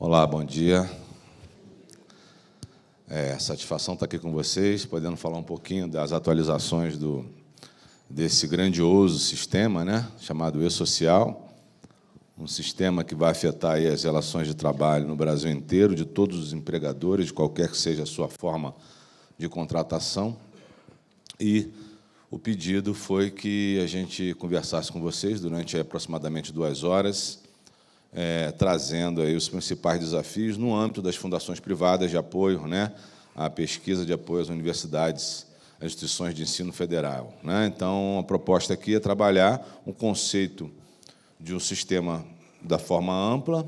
Olá, bom dia. Satisfação estar aqui com vocês, podendo falar um pouquinho das atualizações desse grandioso sistema, né, chamado E-Social, um sistema que vai afetar aí as relações de trabalho no Brasil inteiro, de todos os empregadores, de qualquer que seja a sua forma de contratação. E o pedido foi que a gente conversasse com vocês durante aproximadamente 2 horas, trazendo aí os principais desafios no âmbito das fundações privadas de apoio, né, à pesquisa de apoio às universidades, às instituições de ensino federal, né? Então, a proposta aqui é trabalhar um conceito de um sistema da forma ampla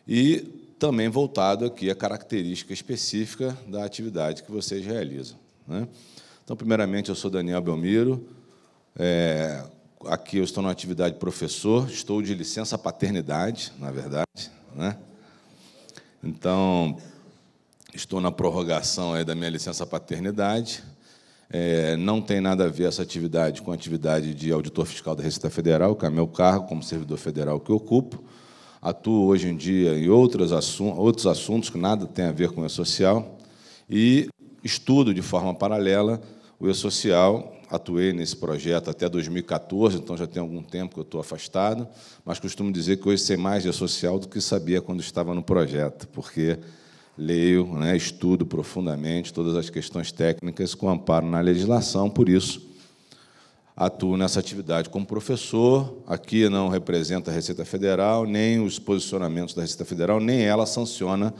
e também voltado aqui à característica específica da atividade que vocês realizam, né? Então, primeiramente, eu sou Daniel Belmiro, aqui eu estou na atividade de professor, estou de licença paternidade, na verdade, né? Então, estou na prorrogação aí da minha licença paternidade. Não tem nada a ver essa atividade com a atividade de auditor fiscal da Receita Federal, que é meu cargo como servidor federal que eu ocupo. Atuo hoje em dia em outros assuntos que nada tem a ver com o E-Social e estudo de forma paralela o E-Social. Atuei nesse projeto até 2014, então já tem algum tempo que eu estou afastado, mas costumo dizer que hoje sei mais de E-Social do que sabia quando estava no projeto, porque leio, né, estudo profundamente todas as questões técnicas com amparo na legislação, por isso atuo nessa atividade como professor. Aqui não representa a Receita Federal, nem os posicionamentos da Receita Federal, nem ela sanciona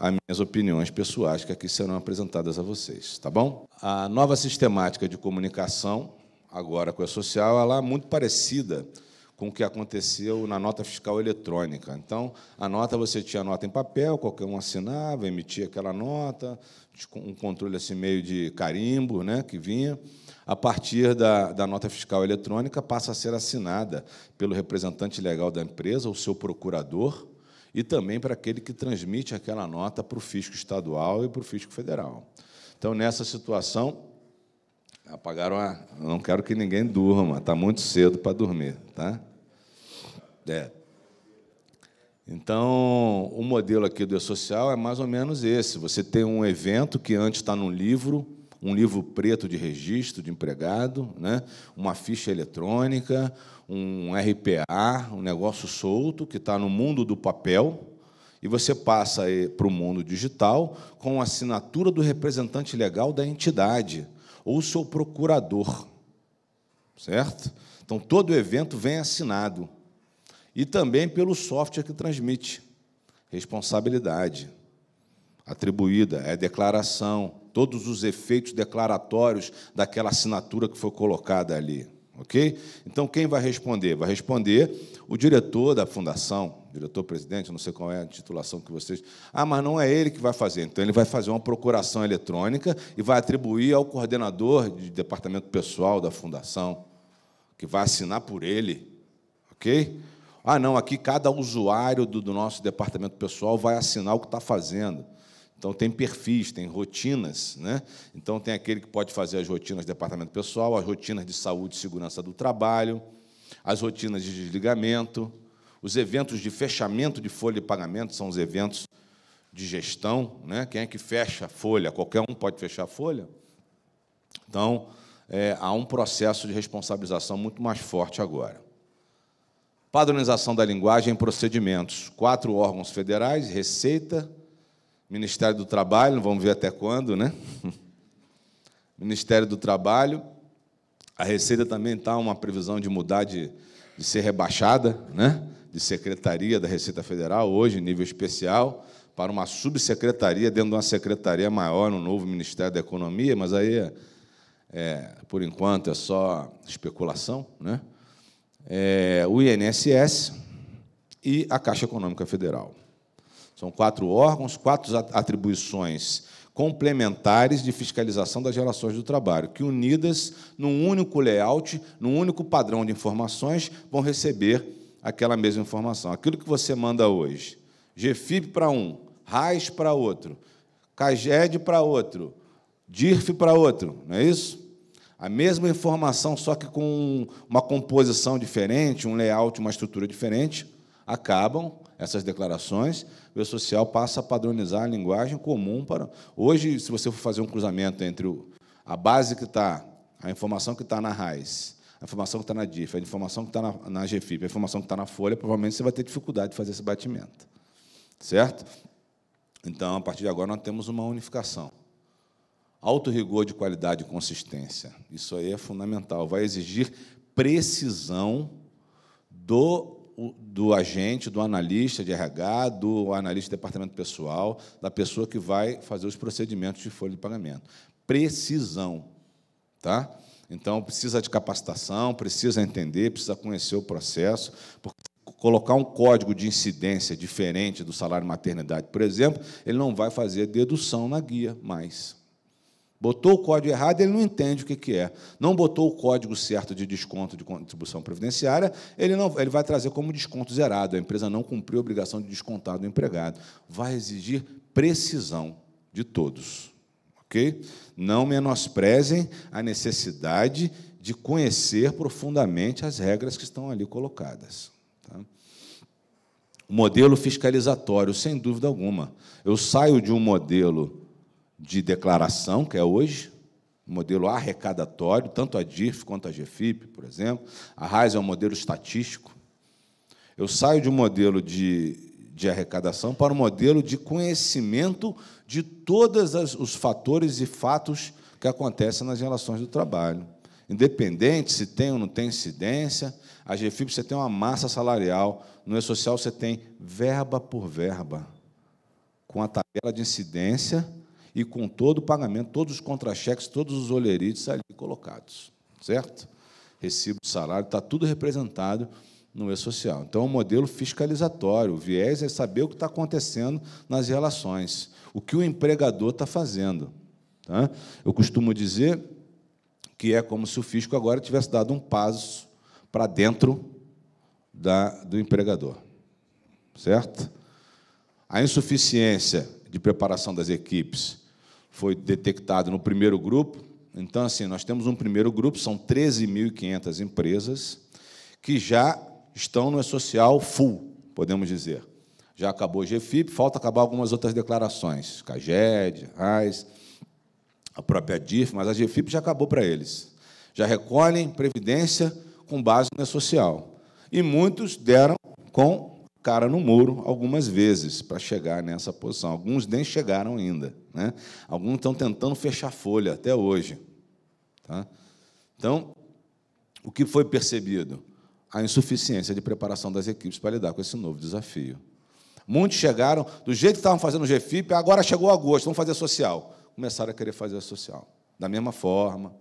as minhas opiniões pessoais, que aqui serão apresentadas a vocês, tá bom? A nova sistemática de comunicação, agora com a E-Social, ela é muito parecida com o que aconteceu na nota fiscal eletrônica. Então, a nota, você tinha a nota em papel, qualquer um assinava, emitia aquela nota, um controle assim meio de carimbo, né, que vinha. A partir da nota fiscal eletrônica, passa a ser assinada pelo representante legal da empresa, o seu procurador, e também para aquele que transmite aquela nota para o fisco estadual e para o fisco federal. Então, nessa situação, apagaram a... Não quero que ninguém durma, está muito cedo para dormir, tá? Então, o modelo aqui do E-Social é mais ou menos esse. Você tem um evento que antes está num livro, um livro preto de registro de empregado, né? Uma ficha eletrônica, um RPA, um negócio solto que está no mundo do papel, e você passa para o mundo digital com a assinatura do representante legal da entidade ou o seu procurador, certo? Então, todo o evento vem assinado. E também pelo software que transmite. Responsabilidade atribuída, declaração, todos os efeitos declaratórios daquela assinatura que foi colocada ali. Ok? Então, quem vai responder? Vai responder o diretor da fundação, diretor-presidente, não sei qual é a titulação que vocês... mas não é ele que vai fazer. Então, ele vai fazer uma procuração eletrônica e vai atribuir ao coordenador de departamento pessoal da fundação, que vai assinar por ele. Ok? Não, aqui cada usuário do nosso departamento pessoal vai assinar o que está fazendo. Então, tem perfis, tem rotinas, né? Então, tem aquele que pode fazer as rotinas do departamento pessoal, as rotinas de saúde e segurança do trabalho, as rotinas de desligamento, os eventos de fechamento de folha de pagamento, são os eventos de gestão, né? Quem é que fecha a folha? Qualquer um pode fechar a folha. Então, há um processo de responsabilização muito mais forte agora. Padronização da linguagem em procedimentos. 4 órgãos federais, Receita, Ministério do Trabalho, vamos ver até quando, né? Ministério do Trabalho. A Receita também está uma previsão de mudar, de ser rebaixada, né? De secretaria da Receita Federal, hoje, em nível especial, para uma subsecretaria dentro de uma secretaria maior no novo Ministério da Economia, mas aí, por enquanto, é só especulação, né? O INSS e a Caixa Econômica Federal. São 4 órgãos, 4 atribuições complementares de fiscalização das relações do trabalho, que, unidas num único layout, num único padrão de informações, vão receber aquela mesma informação. Aquilo que você manda hoje, GFIP para um, RAIS para outro, CAGED para outro, DIRF para outro, não é isso? A mesma informação, só que com uma composição diferente, um layout, uma estrutura diferente, Acabam essas declarações, o E-Social passa a padronizar a linguagem comum para... Hoje, se você for fazer um cruzamento entre a base que está, a informação que está na RAIS, a informação que está na DIF, a informação que está na GFIP, a informação que está na Folha, provavelmente você vai ter dificuldade de fazer esse batimento. Certo? Então, a partir de agora, nós temos uma unificação. Alto rigor de qualidade e consistência. Isso aí é fundamental. Vai exigir precisão do agente, do analista de RH, do analista de departamento pessoal, da pessoa que vai fazer os procedimentos de folha de pagamento. Precisão. Tá? Então, precisa de capacitação, precisa entender, precisa conhecer o processo, porque colocar um código de incidência diferente do salário maternidade, por exemplo, ele não vai fazer dedução na guia mais. Botou o código errado, ele não entende o que é. Não botou o código certo de desconto de contribuição previdenciária, ele vai trazer como desconto zerado. A empresa não cumpriu a obrigação de descontar do empregado. Vai exigir precisão de todos. Okay? Não menosprezem a necessidade de conhecer profundamente as regras que estão ali colocadas. Tá? O modelo fiscalizatório, sem dúvida alguma. Eu saio de um modelo de declaração, que é hoje, um modelo arrecadatório, tanto a DIRF quanto a GFIP, por exemplo. A RAIS é um modelo estatístico. Eu saio de um modelo de arrecadação para um modelo de conhecimento de todos os fatores e fatos que acontecem nas relações do trabalho. Independente se tem ou não tem incidência, a GFIP você tem uma massa salarial, no E-Social você tem verba por verba, com a tabela de incidência e com todo o pagamento, todos os contra-cheques, todos os olerites ali colocados, certo? Recibo de salário, está tudo representado no E-Social. Então, é um modelo fiscalizatório. O viés é saber o que está acontecendo nas relações, o que o empregador está fazendo. Tá? Eu costumo dizer que é como se o fisco agora tivesse dado um passo para dentro do empregador. Certo? A insuficiência de preparação das equipes foi detectada no primeiro grupo. Então, assim, nós temos um primeiro grupo, são 13.500 empresas, que já estão no E-Social full, podemos dizer. Já acabou o GFIP, falta acabar algumas outras declarações, CAGED, RAIS, a própria DIRF, mas a GFIP já acabou para eles. Já recolhem previdência com base no E-Social. E muitos deram com cara no muro algumas vezes para chegar nessa posição. Alguns nem chegaram ainda, né? Alguns estão tentando fechar folha até hoje. Tá? Então, o que foi percebido? A insuficiência de preparação das equipes para lidar com esse novo desafio. Muitos chegaram, do jeito que estavam fazendo o GFIP, agora chegou agosto, vamos fazer social. Começaram a querer fazer social, da mesma forma,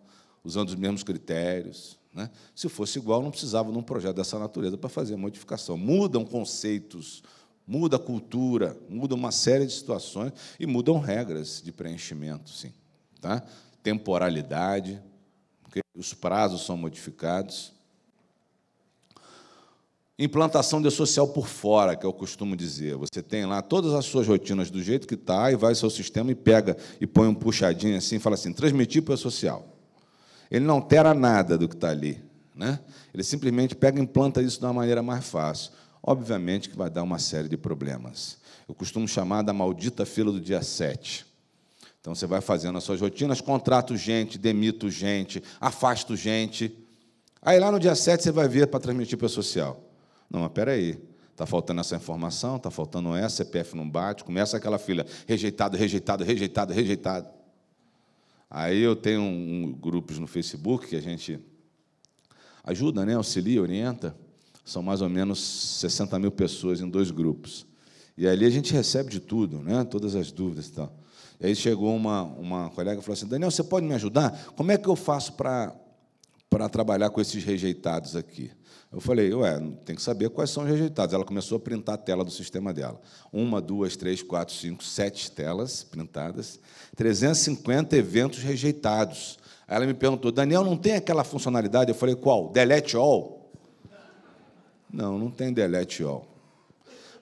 usando os mesmos critérios. Né? Se fosse igual, não precisava de um projeto dessa natureza para fazer a modificação. Mudam conceitos, muda a cultura, muda uma série de situações e mudam regras de preenchimento, sim. Tá? Temporalidade, okay? Os prazos são modificados. Implantação de E-Social por fora, que eu costumo dizer. Você tem lá todas as suas rotinas do jeito que está, e vai ao seu sistema e pega e põe um puxadinho assim e fala assim, transmitir para o E-Social. Ele não altera nada do que está ali. Né? Ele simplesmente pega e implanta isso de uma maneira mais fácil. Obviamente que vai dar uma série de problemas. Eu costumo chamar da maldita fila do dia 7. Então, você vai fazendo as suas rotinas, contrato gente, demito gente, afasto gente. Aí, lá no dia 7, você vai ver para transmitir para o E-Social. Não, mas espera aí, está faltando essa informação, está faltando essa, CPF não bate, começa aquela fila, rejeitado, rejeitado, rejeitado, rejeitado. Aí eu tenho grupos no Facebook que a gente ajuda, né, auxilia, orienta, são mais ou menos 60.000 pessoas em 2 grupos. E ali a gente recebe de tudo, né, todas as dúvidas e tal. E aí chegou uma colega e falou assim, Daniel, você pode me ajudar? Como é que eu faço para trabalhar com esses rejeitados aqui? Eu falei, tem que saber quais são os rejeitados. Ela começou a printar a tela do sistema dela. 1, 2, 3, 4, 5, 7 telas printadas, 350 eventos rejeitados. Aí ela me perguntou, Daniel, não tem aquela funcionalidade? Eu falei, qual? Delete all? Não, não tem delete all.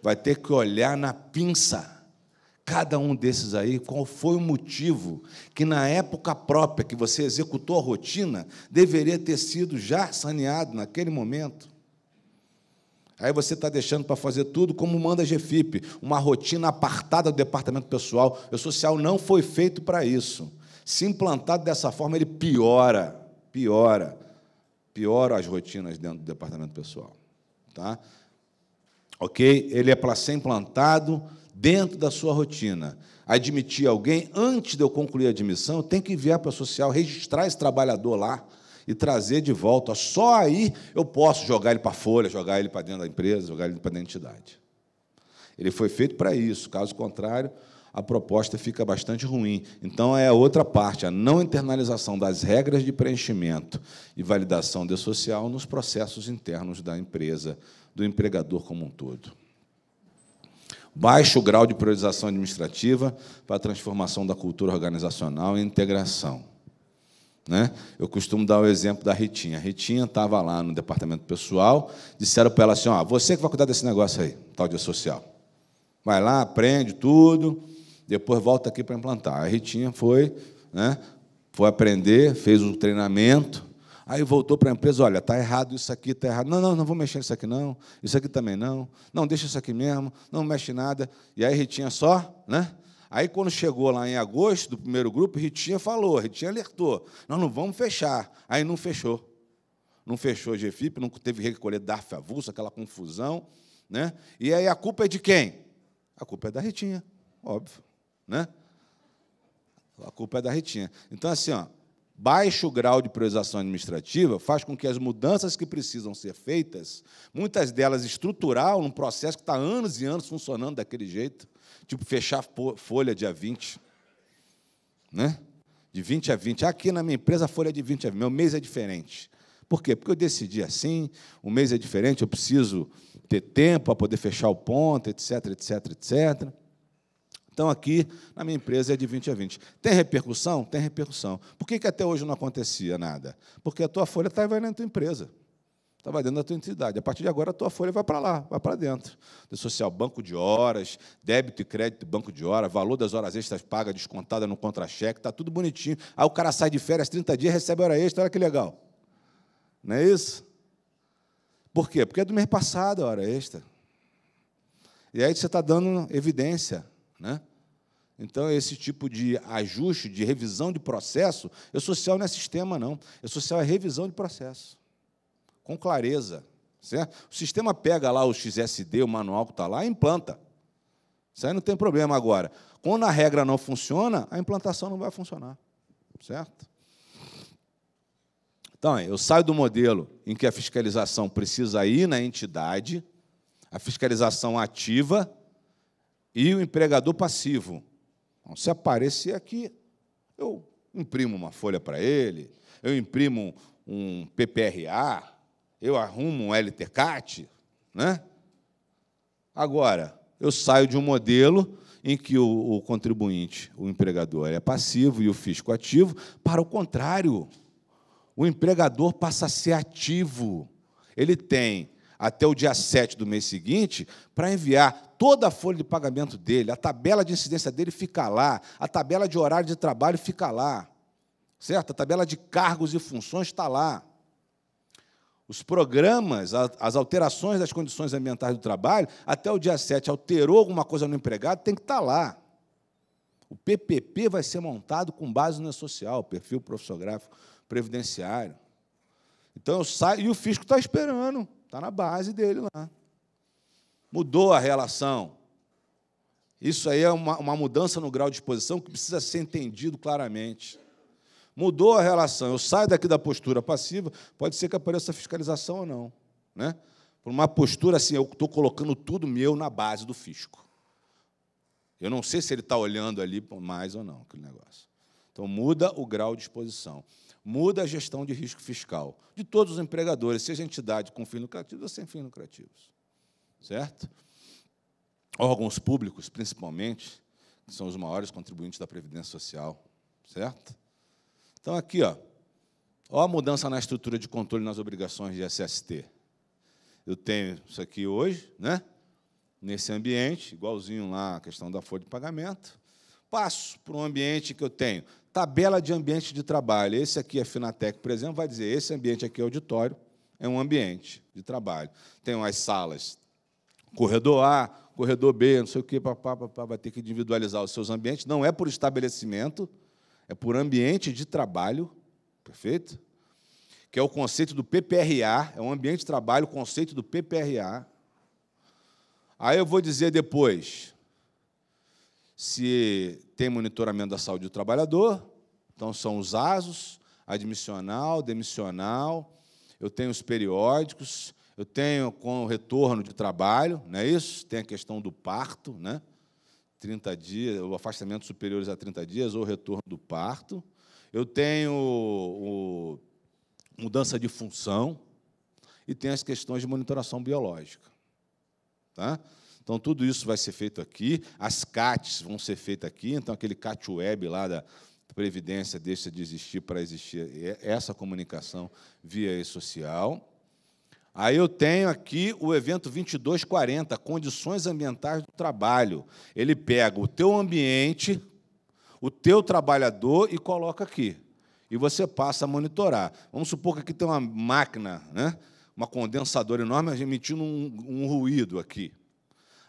Vai ter que olhar na pinça. Cada um desses aí, qual foi o motivo que, na época própria que você executou a rotina, deveria ter sido já saneado naquele momento? Aí você está deixando para fazer tudo como manda a GFIP, uma rotina apartada do departamento pessoal. O social não foi feito para isso. Se implantado dessa forma, ele piora as rotinas dentro do departamento pessoal. Tá? Ok? Ele é para ser implantado dentro da sua rotina. Admitir alguém, antes de eu concluir a admissão, eu tenho que enviar para o social, registrar esse trabalhador lá e trazer de volta. Só aí eu posso jogar ele para a folha, jogar ele para dentro da empresa, jogar ele para dentro da entidade. Ele foi feito para isso. Caso contrário, a proposta fica bastante ruim. Então, é a outra parte, a não internalização das regras de preenchimento e validação de social nos processos internos da empresa, do empregador como um todo. Baixo grau de priorização administrativa para a transformação da cultura organizacional e integração. Né? Eu costumo dar o exemplo da Ritinha. A Ritinha estava lá no departamento pessoal, disseram para ela assim, você que vai cuidar desse negócio aí, tal de social. Vai lá, aprende tudo, depois volta aqui para implantar. A Ritinha foi, né, foi aprender, fez um treinamento, aí voltou para a empresa, olha, está errado isso aqui, está errado. Não vou mexer nisso aqui, não. Isso aqui também não. Não, deixa isso aqui mesmo, não mexe nada. E aí, Ritinha só, né? Aí, quando chegou lá em agosto, do primeiro grupo, Ritinha falou, Ritinha alertou, não vamos fechar. Aí não fechou. Não fechou a GFIP, não teve que recolher DARF avulso, aquela confusão. Né? E aí a culpa é de quem? A culpa é da Ritinha, óbvio. Né? A culpa é da Ritinha. Então, assim, baixo grau de priorização administrativa faz com que as mudanças que precisam ser feitas, muitas delas estrutural, num processo que está há anos e anos funcionando daquele jeito, tipo fechar folha dia 20, né? De 20 a 20. Aqui na minha empresa a folha é de 20 a 20, meu mês é diferente. Por quê? Porque eu decidi assim, o mês é diferente, eu preciso ter tempo para poder fechar o ponto, etc, etc, etc. Então, aqui, na minha empresa, é de 20 a 20. Tem repercussão? Tem repercussão. Por que até hoje não acontecia nada? Porque a tua folha estava na tua empresa, estava dentro da tua entidade. A partir de agora, a tua folha vai para lá, vai para dentro. Do social, banco de horas, débito e crédito, banco de horas, valor das horas extras pagas, descontada no contra-cheque, está tudo bonitinho. Aí o cara sai de férias 30 dias, recebe hora extra, olha que legal. Não é isso? Por quê? Porque é do mês passado a hora extra. E aí você está dando evidência. Né? Então, esse tipo de ajuste, de revisão de processo, social não é sistema, não. Social é revisão de processo, com clareza. Certo? O sistema pega lá o XSD, o manual que está lá, e implanta. Isso aí não tem problema. Agora, quando a regra não funciona, a implantação não vai funcionar. Certo? Então, eu saio do modelo em que a fiscalização precisa ir na entidade, a fiscalização ativa e o empregador passivo. Então, se aparecer aqui, eu imprimo uma folha para ele, eu imprimo um PPRA, eu arrumo um LTCAT. Né? Agora, eu saio de um modelo em que o contribuinte, o empregador, é passivo e o fisco ativo, para o contrário. O empregador passa a ser ativo. Ele tem até o dia 7 do mês seguinte para enviar toda a folha de pagamento dele, a tabela de incidência dele fica lá, a tabela de horário de trabalho fica lá, certo? A tabela de cargos e funções está lá. Os programas, as alterações das condições ambientais do trabalho, até o dia 7, alterou alguma coisa no empregado, tem que estar lá. O PPP vai ser montado com base no social, perfil profissiográfico previdenciário. Então, eu saio e o fisco está esperando, está na base dele lá. Mudou a relação. Isso aí é uma mudança no grau de exposição que precisa ser entendido claramente. Mudou a relação. Eu saio daqui da postura passiva, pode ser que apareça fiscalização ou não. Né? Por uma postura assim, eu estou colocando tudo meu na base do fisco. Eu não sei se ele está olhando ali mais ou não, aquele negócio. Então, muda o grau de exposição. Muda a gestão de risco fiscal de todos os empregadores, seja entidade com fins lucrativos ou sem fins lucrativos. Certo? Órgãos públicos, principalmente, que são os maiores contribuintes da Previdência Social. Certo? Então, aqui, ó a mudança na estrutura de controle nas obrigações de SST. Eu tenho isso aqui hoje, né? Nesse ambiente, igualzinho lá a questão da folha de pagamento. Passo para um ambiente que eu tenho tabela de ambiente de trabalho. Esse aqui é Finatec, por exemplo, vai dizer, esse ambiente aqui é auditório, é um ambiente de trabalho. Tem as salas, corredor A, corredor B, não sei o quê, vai ter que individualizar os seus ambientes. Não é por estabelecimento, é por ambiente de trabalho, perfeito? Que é o conceito do PPRA, é um ambiente de trabalho, o conceito do PPRA. Aí eu vou dizer depois se tem monitoramento da saúde do trabalhador, então são os ASOS, admissional, demissional, eu tenho os periódicos, eu tenho com o retorno de trabalho, não é isso? Tem a questão do parto, né? 30 dias, o afastamento superiores a 30 dias, ou o retorno do parto. Eu tenho mudança de função e tem as questões de monitoração biológica. Tá? Então, tudo isso vai ser feito aqui, as CATs vão ser feitas aqui, então, aquele CAT Web lá da Previdência deixa de existir para existir essa comunicação via e-social. Aí eu tenho aqui o evento 2240, Condições Ambientais do Trabalho. Ele pega o teu ambiente, o teu trabalhador e coloca aqui. E você passa a monitorar. Vamos supor que aqui tem uma máquina, né? Uma condensadora enorme emitindo um ruído aqui.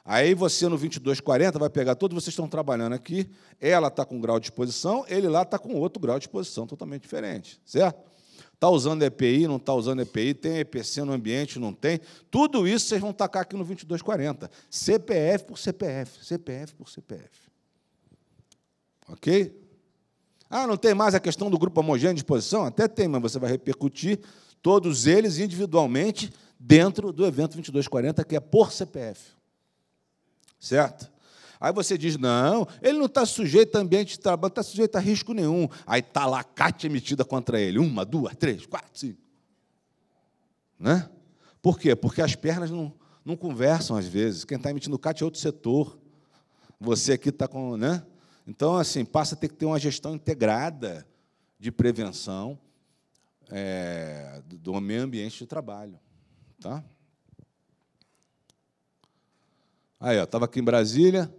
Aí você, no 2240, vai pegar todos vocês estão trabalhando aqui, ela está com um grau de exposição, ele lá está com outro grau de exposição totalmente diferente, certo? Está usando EPI, não está usando EPI, tem EPC no ambiente, não tem. Tudo isso vocês vão tacar aqui no 2240. CPF por CPF, CPF por CPF. Ok? Ah, não tem mais a questão do grupo homogêneo de exposição? Até tem, mas você vai repercutir todos eles individualmente dentro do evento 2240, que é por CPF. Certo? Aí você diz, não, ele não está sujeito a ambiente de trabalho, não está sujeito a risco nenhum. Aí está lá a CAT emitida contra ele. 1, 2, 3, 4, 5. Né? Por quê? Porque as pernas não conversam, às vezes. Quem está emitindo CAT é outro setor. Você aqui está com... Né? Então, assim, passa a ter que ter uma gestão integrada de prevenção do meio ambiente de trabalho. Tá? Aí, estava aqui em Brasília,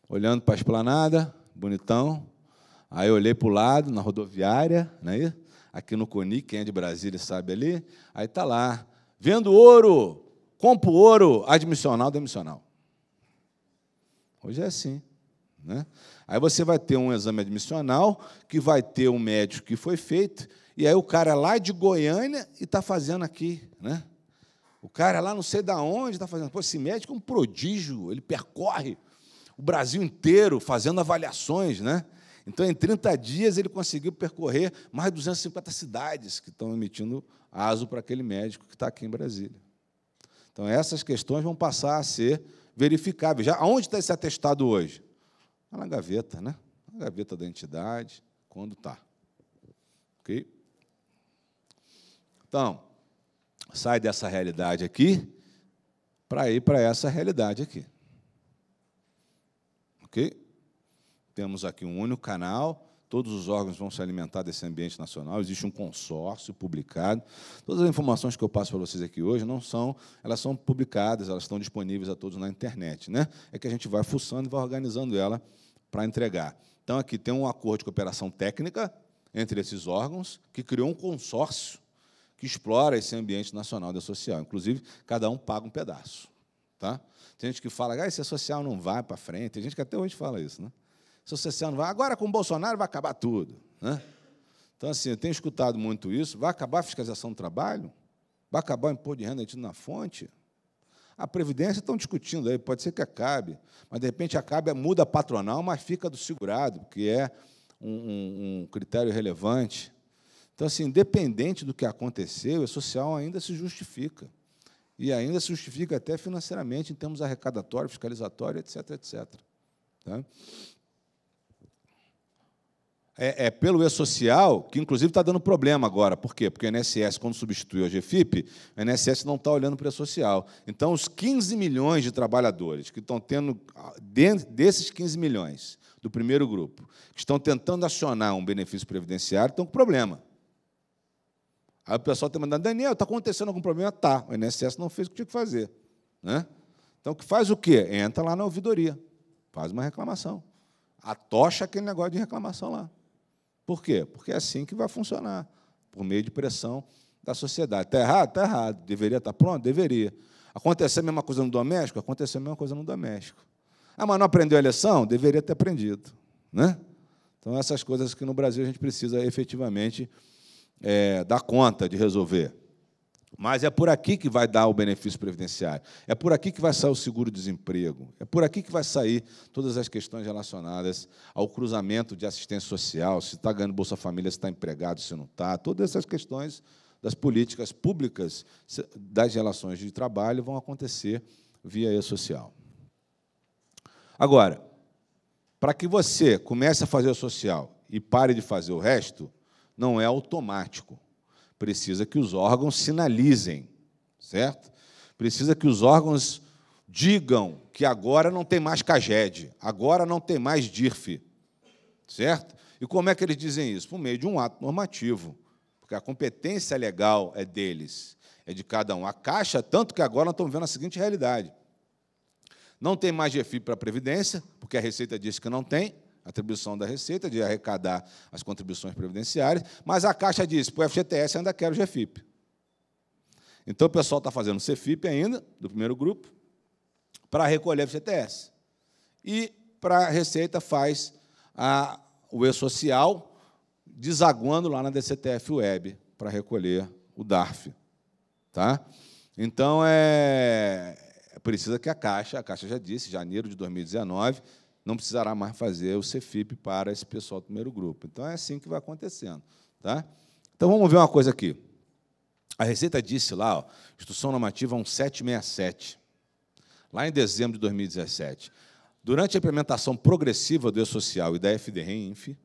olhando para a esplanada, bonitão. Aí eu olhei para o lado, na rodoviária, né? Aqui no CONI, quem é de Brasília sabe ali. Aí está lá, vendo ouro, compro ouro, admissional, demissional. Hoje é assim. Né? Aí você vai ter um exame admissional, que vai ter um médico que foi feito, e aí o cara é lá de Goiânia e está fazendo aqui. Né? O cara lá não sei de onde está fazendo. Pô, esse médico é um prodígio, ele percorre o Brasil inteiro fazendo avaliações. Né? Então, em 30 dias, ele conseguiu percorrer mais de 250 cidades que estão emitindo ASO para aquele médico que está aqui em Brasília. Então, essas questões vão passar a ser verificáveis. Já, aonde está esse atestado hoje? Está na gaveta, né? Na gaveta da entidade, quando está. Ok? Então, sai dessa realidade aqui para ir para essa realidade aqui. Ok? Temos aqui um único canal, todos os órgãos vão se alimentar desse ambiente nacional, existe um consórcio publicado. Todas as informações que eu passo para vocês aqui hoje elas são publicadas, elas estão disponíveis a todos na internet. Né? É que a gente vai fuçando e vai organizando ela para entregar. Então, aqui tem um acordo de cooperação técnica entre esses órgãos, que criou um consórcio que explora esse ambiente nacional da social. Inclusive, cada um paga um pedaço. Tá? Tem gente que fala, esse social não vai para frente. Tem gente que até hoje fala isso. Né? Esse social não vai. Agora, com o Bolsonaro, vai acabar tudo. Né? Então, assim, eu tenho escutado muito isso. Vai acabar a fiscalização do trabalho? Vai acabar o imposto de renda retido na fonte? A Previdência estão discutindo aí, pode ser que acabe, mas, de repente, muda a patronal, mas fica do segurado, que é um critério relevante. Então, assim, independente do que aconteceu, o social ainda se justifica. E ainda se justifica até financeiramente, em termos arrecadatórios, fiscalizatórios, etc., etc. Tá? Pelo e-social, que, inclusive, está dando problema agora. Por quê? Porque o INSS, quando substituiu a GFIP, o INSS não está olhando para o e-social. Então, os 15 milhões de trabalhadores que estão tendo, desses 15 milhões do primeiro grupo, que estão tentando acionar um benefício previdenciário, estão com problema. Aí o pessoal está mandando, Daniel, está acontecendo algum problema? Tá, o INSS não fez o que tinha que fazer. Né? Então, faz o quê? Entra lá na ouvidoria, faz uma reclamação. Atocha aquele negócio de reclamação lá. Por quê? Porque é assim que vai funcionar, por meio de pressão da sociedade. Está errado? Está errado. Deveria estar pronto? Deveria. Aconteceu a mesma coisa no doméstico? Aconteceu a mesma coisa no doméstico. Ah, mas não aprendeu a lição? Deveria ter aprendido. Né? Então, essas coisas que no Brasil a gente precisa efetivamente dar conta de resolver. Mas é por aqui que vai dar o benefício previdenciário, é por aqui que vai sair o seguro-desemprego, é por aqui que vai sair todas as questões relacionadas ao cruzamento de assistência social, se está ganhando Bolsa Família, se está empregado, se não está, todas essas questões das políticas públicas das relações de trabalho vão acontecer via e-social. Agora, para que você comece a fazer o social e pare de fazer o resto, não é automático. Precisa que os órgãos sinalizem, certo? Precisa que os órgãos digam que agora não tem mais CAGED, agora não tem mais DIRF, certo? E como é que eles dizem isso? Por meio de um ato normativo, porque a competência legal é deles, é de cada um. A Caixa, tanto que agora nós estamos vendo a seguinte realidade. Não tem mais GFIP para a Previdência, porque a Receita disse que não tem, atribuição da Receita, de arrecadar as contribuições previdenciárias, mas a Caixa disse, para o FGTS ainda quero o GFIP. Então, o pessoal está fazendo o CFIP ainda, do primeiro grupo, para recolher o FGTS. E, para a Receita, faz o E-Social, desaguando lá na DCTF-Web, para recolher o DARF. Tá? Então, precisa que a Caixa já disse, em janeiro de 2019, não precisará mais fazer o CFIP para esse pessoal do primeiro grupo. Então, é assim que vai acontecendo. Tá? Então, vamos ver uma coisa aqui. A Receita disse lá, ó, Instrução Normativa 1767, lá em dezembro de 2017, durante a implementação progressiva do E-Social e da FDRINF,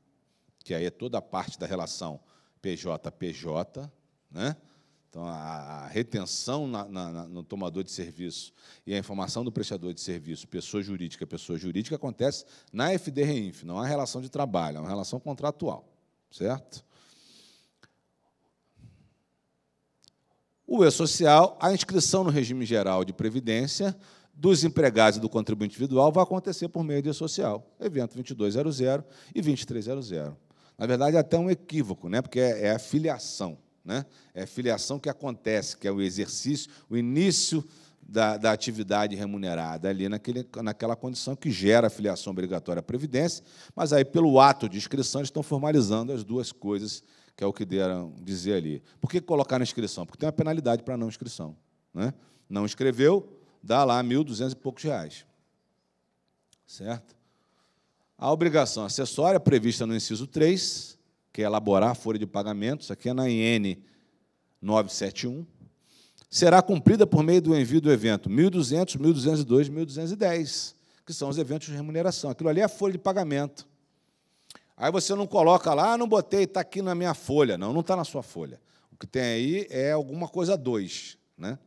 que aí é toda a parte da relação PJ-PJ, né? Então, a retenção no tomador de serviço e a informação do prestador de serviço, pessoa jurídica, acontece na FDRINF, não é uma relação de trabalho, é uma relação contratual, certo? O E-Social, a inscrição no regime geral de previdência dos empregados e do contribuinte individual vai acontecer por meio do E-Social, evento 2200 e 2300. Na verdade, é até um equívoco, né? Porque é a filiação. Né? É a filiação que acontece, que é o exercício, o início da atividade remunerada, ali naquela condição que gera a filiação obrigatória à Previdência, mas aí, pelo ato de inscrição, eles estão formalizando as duas coisas, que é o que deram dizer ali. Por que colocar na inscrição? Porque tem uma penalidade para a não inscrição. Né? Não inscreveu, dá lá 1.200 e poucos reais. Certo? A obrigação acessória prevista no inciso 3, que é elaborar a folha de pagamento, isso aqui é na IN 971, será cumprida por meio do envio do evento 1.200, 1.202, 1.210, que são os eventos de remuneração. Aquilo ali é a folha de pagamento. Aí você não coloca lá, não botei, está aqui na minha folha. Não, não está na sua folha. O que tem aí é alguma coisa a 2. Né?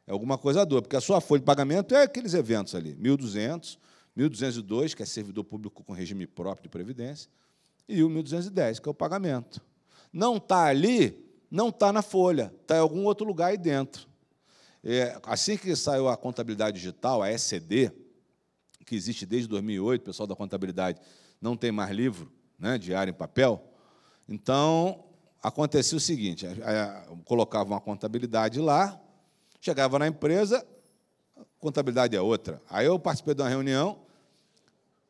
É alguma coisa a 2, porque a sua folha de pagamento é aqueles eventos ali, 1.200, 1.202, que é servidor público com regime próprio de previdência, e o 1.210, que é o pagamento. Não está ali, não está na folha, está em algum outro lugar aí dentro. Assim que saiu a contabilidade digital, a ECD, que existe desde 2008, o pessoal da contabilidade não tem mais livro, né, diário em papel, então acontecia o seguinte, colocava uma contabilidade lá, chegava na empresa, a contabilidade é outra. Aí eu participei de uma reunião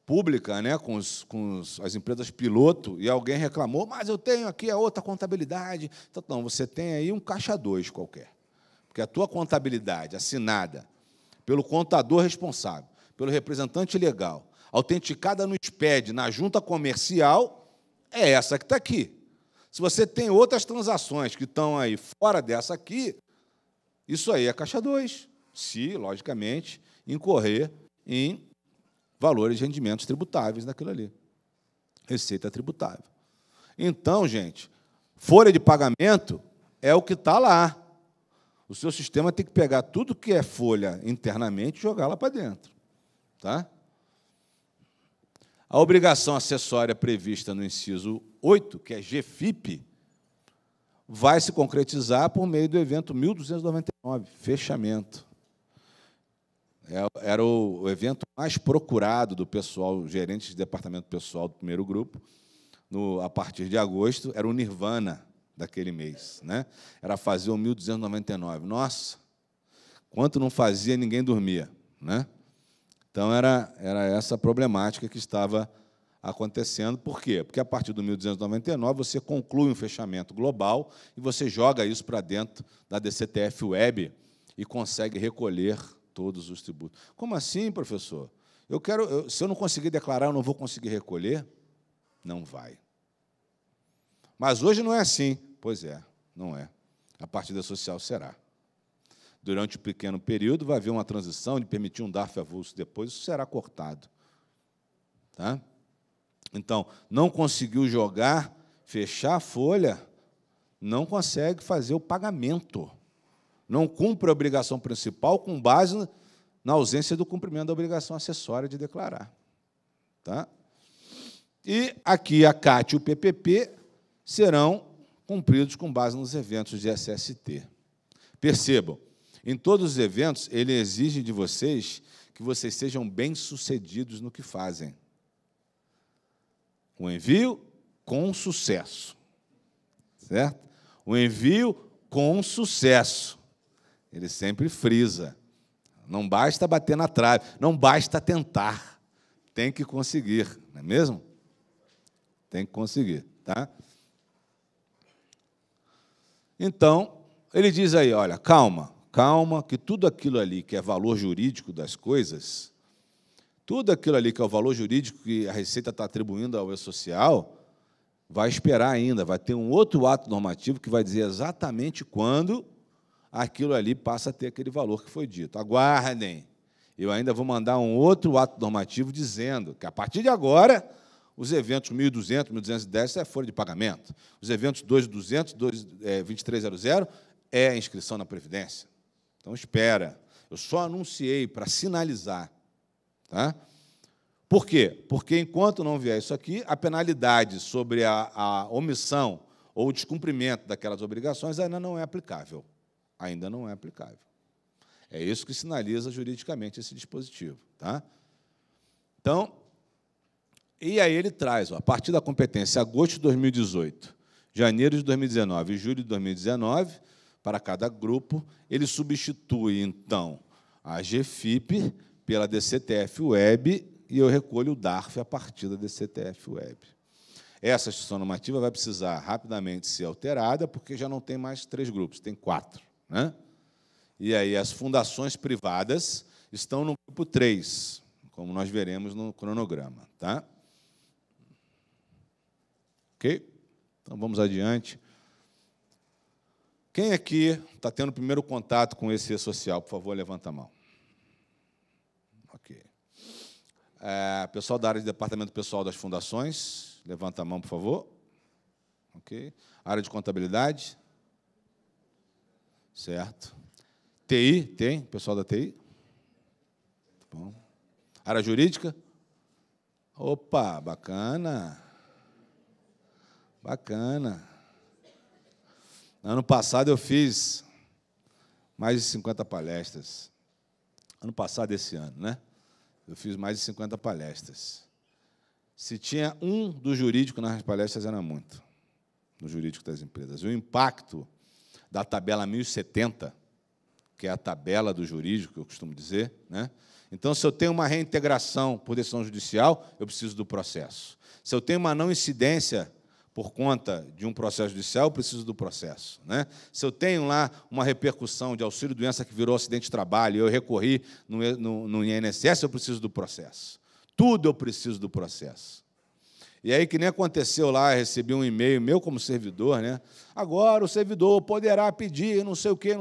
pública, né, com as empresas piloto, e alguém reclamou, mas eu tenho aqui a outra contabilidade. Então, não, você tem aí um caixa 2 qualquer, porque a tua contabilidade assinada pelo contador responsável, pelo representante legal, autenticada no SPED, na junta comercial, é essa que está aqui. Se você tem outras transações que estão aí fora dessa aqui, isso aí é caixa 2, se, logicamente, incorrer em valores de rendimentos tributáveis naquilo ali. Receita tributável. Então, gente, folha de pagamento é o que está lá. O seu sistema tem que pegar tudo que é folha internamente e jogar lá para dentro. Tá? A obrigação acessória prevista no inciso 8, que é GFIP, vai se concretizar por meio do evento 1299, fechamento. Era o evento mais procurado do pessoal, gerente de departamento pessoal do primeiro grupo, a partir de agosto, era o Nirvana. daquele mês, né? Era fazer o 1.299. Nossa, quanto não fazia, ninguém dormia, né? Então, era essa a problemática que estava acontecendo. Por quê? Porque, a partir do 1.299, você conclui um fechamento global e você joga isso para dentro da DCTF Web e consegue recolher todos os tributos. Como assim, professor? Se eu não conseguir declarar, eu não vou conseguir recolher? Não vai. Mas hoje não é assim. Pois é, não é. A partida social será. Durante um pequeno período, vai haver uma transição de permitir um DARF avulso depois, isso será cortado. Tá? Então, não conseguiu jogar, fechar a folha, não consegue fazer o pagamento. Não cumpre a obrigação principal com base na ausência do cumprimento da obrigação acessória de declarar. Tá? E aqui a CAT e o PPP serão cumpridos com base nos eventos de SST. Percebam, em todos os eventos, ele exige de vocês que vocês sejam bem-sucedidos no que fazem. O envio com sucesso. Certo? O envio com sucesso. Ele sempre frisa. Não basta bater na trave, não basta tentar. Tem que conseguir, não é mesmo? Tem que conseguir, tá? Então, ele diz aí, olha, calma, que tudo aquilo ali que é valor jurídico das coisas, tudo aquilo ali que é o valor jurídico que a Receita está atribuindo ao E-Social, vai esperar ainda, vai ter um outro ato normativo que vai dizer exatamente quando aquilo ali passa a ter aquele valor que foi dito. Aguardem, eu ainda vou mandar um outro ato normativo dizendo que, a partir de agora, os eventos 1.200, 1.210 é folha de pagamento. Os eventos 2.200, 2300 é a inscrição na Previdência. Então, espera. Eu só anunciei para sinalizar. Tá? Por quê? Porque, enquanto não vier isso aqui, a penalidade sobre a omissão ou o descumprimento daquelas obrigações ainda não é aplicável. Ainda não é aplicável. É isso que sinaliza juridicamente esse dispositivo. Tá? Então, e aí ele traz, a partir da competência agosto de 2018, janeiro de 2019 e julho de 2019, para cada grupo, ele substitui, então, a GFIP pela DCTF Web e eu recolho o DARF a partir da DCTF Web. Essa instituição normativa vai precisar rapidamente ser alterada, porque já não tem mais 3 grupos, tem 4. Né? E aí as fundações privadas estão no grupo 3, como nós veremos no cronograma. Tá? Ok? Então, vamos adiante. Quem aqui está tendo o primeiro contato com esse E-Social? Por favor, levanta a mão. Ok. Pessoal da área de departamento pessoal das fundações, levanta a mão, por favor. Ok. Área de contabilidade. Certo. TI, tem? Pessoal da TI? Bom. Área jurídica? Opa, bacana. Bacana. Ano passado eu fiz mais de 50 palestras. Ano passado, esse ano, né? Eu fiz mais de 50 palestras. Se tinha um do jurídico nas palestras, era muito, no jurídico das empresas. O impacto da tabela 1070, que é a tabela do jurídico, que eu costumo dizer, né? Então, se eu tenho uma reintegração por decisão judicial, eu preciso do processo. Se eu tenho uma não incidência por conta de um processo judicial, eu preciso do processo. Né? Se eu tenho lá uma repercussão de auxílio-doença que virou acidente de trabalho e eu recorri no INSS, eu preciso do processo. Tudo eu preciso do processo. E aí, que nem aconteceu lá, eu recebi um e-mail meu como servidor, né? Agora o servidor poderá pedir não sei o quê,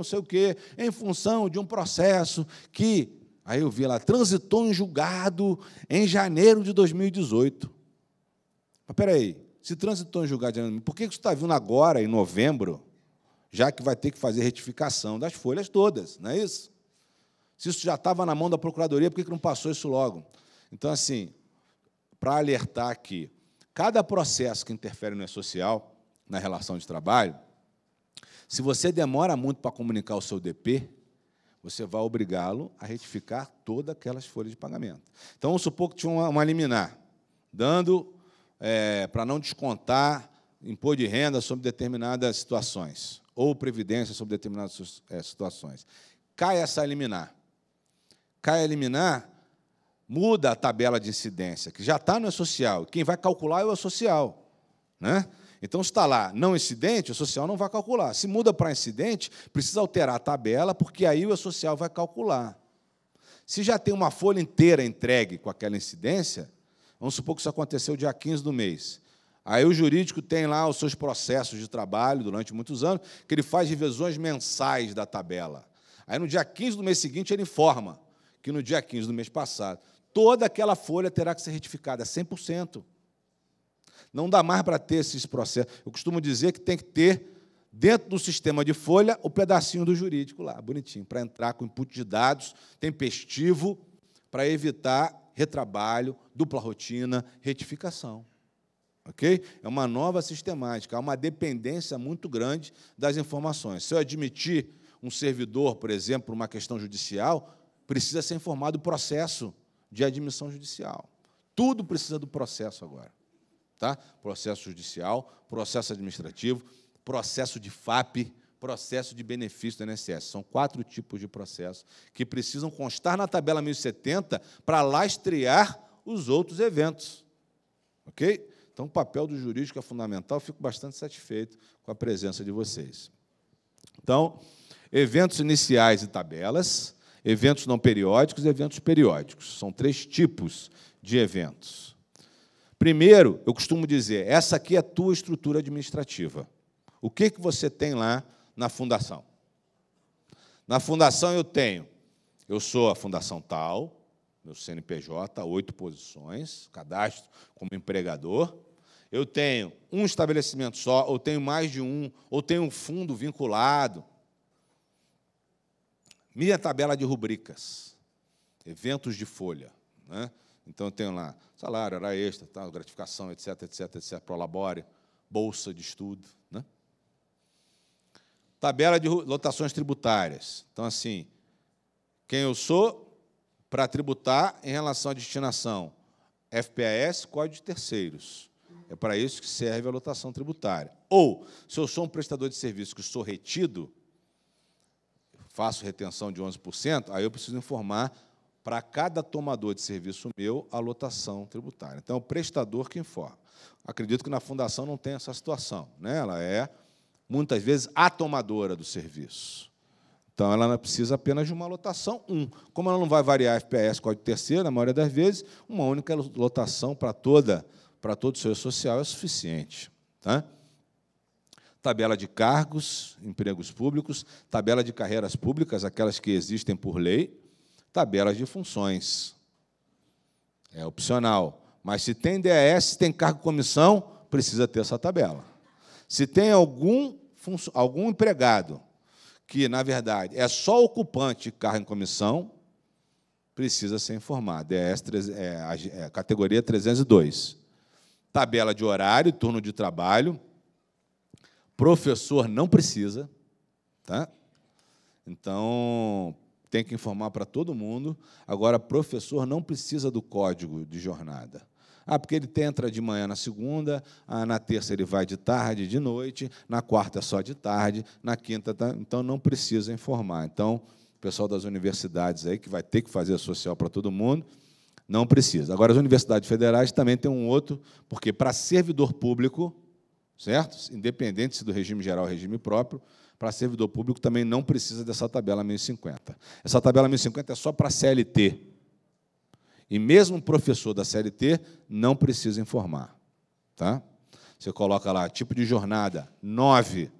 em função de um processo que, aí eu vi lá, transitou em julgado em janeiro de 2018. Mas, espera aí, se transitou em julgado, por que isso está vindo agora, em novembro, já que vai ter que fazer retificação das folhas todas, não é isso? Se isso já estava na mão da Procuradoria, por que não passou isso logo? Então, assim, para alertar aqui, cada processo que interfere no E-Social, na relação de trabalho, se você demora muito para comunicar o seu DP, você vai obrigá-lo a retificar todas aquelas folhas de pagamento. Então, vamos supor que tinha uma liminar, dando... para não descontar imposto de renda sobre determinadas situações, ou previdência sobre determinadas situações. Cai essa liminar. Cai a liminar, muda a tabela de incidência, que já está no E-Social. Quem vai calcular é o E-Social, né? Então, se está lá não incidente, o E-Social não vai calcular. Se muda para incidente, precisa alterar a tabela, porque aí o E-Social vai calcular. Se já tem uma folha inteira entregue com aquela incidência, vamos supor que isso aconteceu dia 15 do mês. Aí o jurídico tem lá os seus processos de trabalho durante muitos anos, que ele faz revisões mensais da tabela. Aí, no dia 15 do mês seguinte, ele informa que, no dia 15 do mês passado, toda aquela folha terá que ser retificada, 100%. Não dá mais para ter esses processos. Eu costumo dizer que tem que ter, dentro do sistema de folha, o pedacinho do jurídico lá, bonitinho, para entrar com input de dados, tempestivo, para evitar retrabalho, dupla rotina, retificação. Ok? É uma nova sistemática, há uma dependência muito grande das informações. Se eu admitir um servidor, por exemplo, por uma questão judicial, precisa ser informado o processo de admissão judicial. Tudo precisa do processo agora. Tá? Processo judicial, processo administrativo, processo de FAP, processo de benefício do INSS. São 4 tipos de processos que precisam constar na tabela 1070 para lastrear os outros eventos. Ok? Então, o papel do jurídico é fundamental, fico bastante satisfeito com a presença de vocês. Então, eventos iniciais e tabelas, eventos não periódicos e eventos periódicos. São 3 tipos de eventos. Primeiro, eu costumo dizer, essa aqui é a tua estrutura administrativa. O que você tem lá na fundação? Na fundação eu sou a fundação tal, meu CNPJ, 8 posições, cadastro como empregador. Eu tenho um estabelecimento só, ou tenho mais de um, ou tenho um fundo vinculado. Minha tabela de rubricas, eventos de folha, né? Então, eu tenho lá salário, hora extra, tal, gratificação, etc., etc., etc., prolabore, bolsa de estudo, né? Tabela de lotações tributárias. Então, assim, quem eu sou para tributar em relação à destinação? FPAS, Código de Terceiros. É para isso que serve a lotação tributária. Ou, se eu sou um prestador de serviço que sou retido, faço retenção de 11%, aí eu preciso informar para cada tomador de serviço meu a lotação tributária. Então, é o prestador que informa. Acredito que na fundação não tem essa situação, né? Ela é, muitas vezes, a tomadora do serviço. Então, ela não precisa apenas de uma lotação 1. Como ela não vai variar FPS, Código Terceiro, na maioria das vezes, uma única lotação para todo o seu social é suficiente. Tá? Tabela de cargos, empregos públicos, tabela de carreiras públicas, aquelas que existem por lei, tabelas de funções. É opcional. Mas, se tem DAS, se tem cargo-comissão, precisa ter essa tabela. Se tem algum empregado que, na verdade, é só ocupante de cargo em comissão, precisa ser informado. DAS categoria 302. Tabela de horário, turno de trabalho. Professor não precisa. Tá? Então, tem que informar para todo mundo. Agora, professor não precisa do código de jornada. Porque ele entra de manhã na segunda, na terça ele vai de tarde, de noite, na quarta é só de tarde, na quinta... Então, não precisa informar. Então, o pessoal das universidades aí, que vai ter que fazer social para todo mundo, não precisa. Agora, as universidades federais também têm um outro, porque, para servidor público, certo? Independente se do regime geral ou regime próprio, para servidor público também não precisa dessa tabela 1050. Essa tabela 1050 é só para CLT. E mesmo o professor da CLT não precisa informar. Tá? Você coloca lá, tipo de jornada, 9,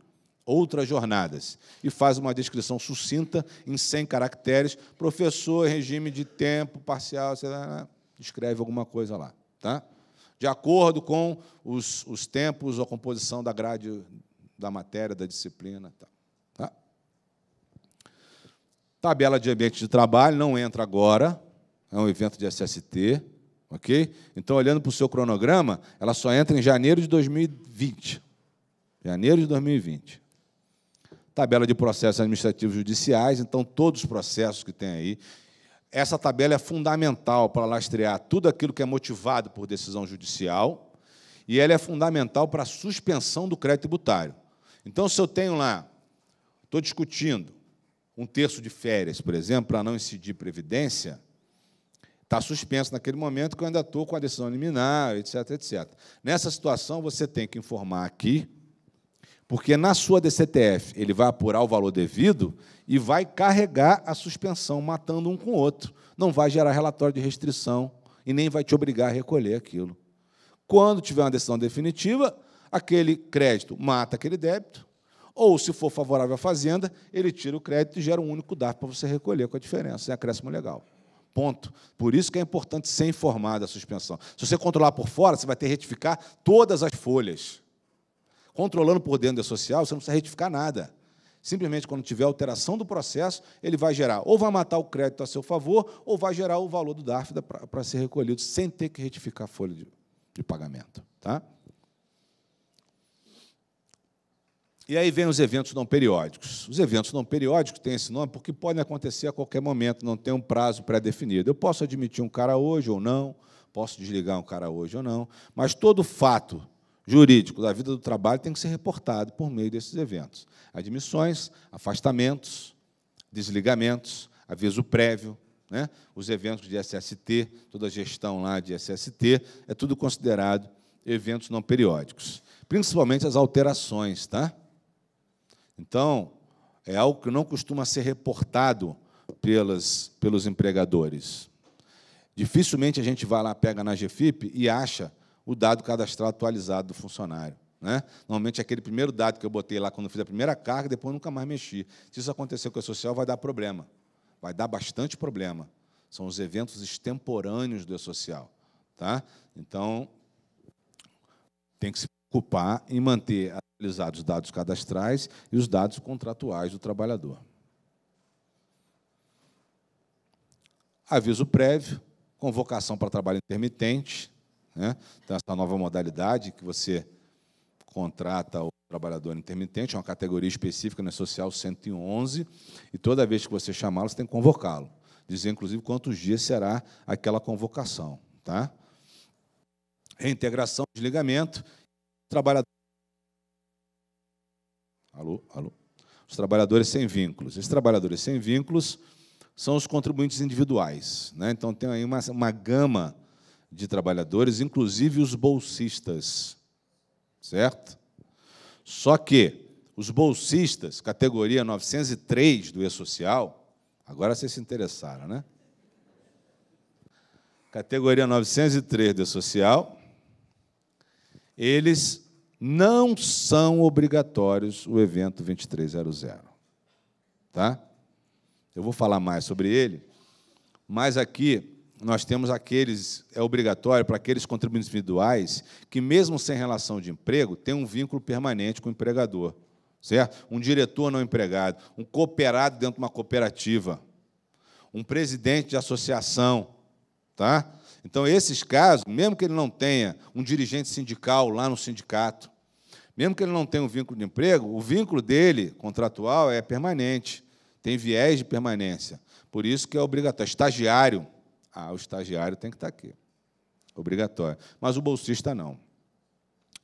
outras jornadas, e faz uma descrição sucinta, em 100 caracteres, professor, regime de tempo parcial, você escreve alguma coisa lá. Tá? De acordo com os tempos, a composição da grade da matéria, da disciplina. Tá? Tabela de ambiente de trabalho, não entra agora, é um evento de SST, ok? Então, olhando para o seu cronograma, ela só entra em janeiro de 2020. Janeiro de 2020. Tabela de processos administrativos judiciais, então, todos os processos que tem aí. Essa tabela é fundamental para lastrear tudo aquilo que é motivado por decisão judicial e ela é fundamental para a suspensão do crédito tributário. Então, se eu tenho lá, estou discutindo um terço de férias, por exemplo, para não incidir previdência, está suspenso naquele momento que eu ainda estou com a decisão liminar, etc., etc. Nessa situação, você tem que informar aqui, porque na sua DCTF ele vai apurar o valor devido e vai carregar a suspensão, matando um com o outro. Não vai gerar relatório de restrição e nem vai te obrigar a recolher aquilo. Quando tiver uma decisão definitiva, aquele crédito mata aquele débito, ou, se for favorável à fazenda, ele tira o crédito e gera um único DARF para você recolher com a diferença, sem acréscimo legal. Ponto. Por isso que é importante ser informado da suspensão. Se você controlar por fora, você vai ter que retificar todas as folhas. Controlando por dentro da social, você não precisa retificar nada. Simplesmente, quando tiver alteração do processo, ele vai gerar, ou vai matar o crédito a seu favor, ou vai gerar o valor do DARF para ser recolhido, sem ter que retificar a folha de pagamento. Tá? E aí vem os eventos não periódicos. Os eventos não periódicos têm esse nome porque podem acontecer a qualquer momento, não tem um prazo pré-definido. Eu posso admitir um cara hoje ou não, posso desligar um cara hoje ou não, mas todo fato jurídico da vida do trabalho tem que ser reportado por meio desses eventos. Admissões, afastamentos, desligamentos, aviso prévio, né? Os eventos de SST, toda a gestão lá de SST, é tudo considerado eventos não periódicos. Principalmente as alterações, tá? Então, é algo que não costuma ser reportado pelos empregadores. Dificilmente a gente vai lá, pega na GFIP e acha o dado cadastral atualizado do funcionário, né? Normalmente, é aquele primeiro dado que eu botei lá quando fiz a primeira carga, depois nunca mais mexi. Se isso acontecer com a social, vai dar problema. Vai dar bastante problema. São os eventos extemporâneos do E-Social. Tá? Então, tem que se preocupar em manter atualizados os dados cadastrais e os dados contratuais do trabalhador. Aviso prévio, convocação para trabalho intermitente, né? Então, essa nova modalidade que você contrata o trabalhador intermitente, é uma categoria específica na Social 111, e toda vez que você chamá-lo, você tem que convocá-lo. Dizer, inclusive, quantos dias será aquela convocação. Tá? Reintegração, desligamento, trabalhador. Alô? Os trabalhadores sem vínculos. Esses trabalhadores sem vínculos são os contribuintes individuais, né? Então, tem aí uma gama de trabalhadores, inclusive os bolsistas, certo? Só que os bolsistas, categoria 903 do E-Social, agora vocês se interessaram, né? Categoria 903 do E-Social, eles não são obrigatórios o evento 2300. Tá? Eu vou falar mais sobre ele, mas aqui nós temos aqueles, é obrigatório para aqueles contribuintes individuais que, mesmo sem relação de emprego, têm um vínculo permanente com o empregador, certo? Um diretor não empregado, um cooperado dentro de uma cooperativa, um presidente de associação. Tá? Então, esses casos, mesmo que ele não tenha um dirigente sindical lá no sindicato, mesmo que ele não tenha um vínculo de emprego, o vínculo dele, contratual, é permanente, tem viés de permanência. Por isso que é obrigatório. Estagiário, o estagiário tem que estar aqui, obrigatório. Mas o bolsista não.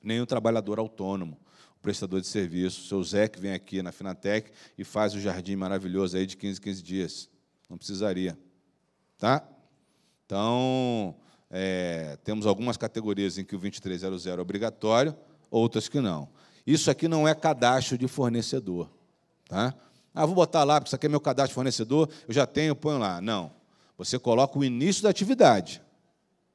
Nem o trabalhador autônomo, o prestador de serviço, o seu Zé, que vem aqui na Finatec e faz o jardim maravilhoso aí de 15 em 15 dias. Não precisaria. Tá? Então, temos algumas categorias em que o 2300 é obrigatório, outras que não. Isso aqui não é cadastro de fornecedor. Tá? Vou botar lá, porque isso aqui é meu cadastro de fornecedor, eu já tenho, ponho lá. Não. Você coloca o início da atividade,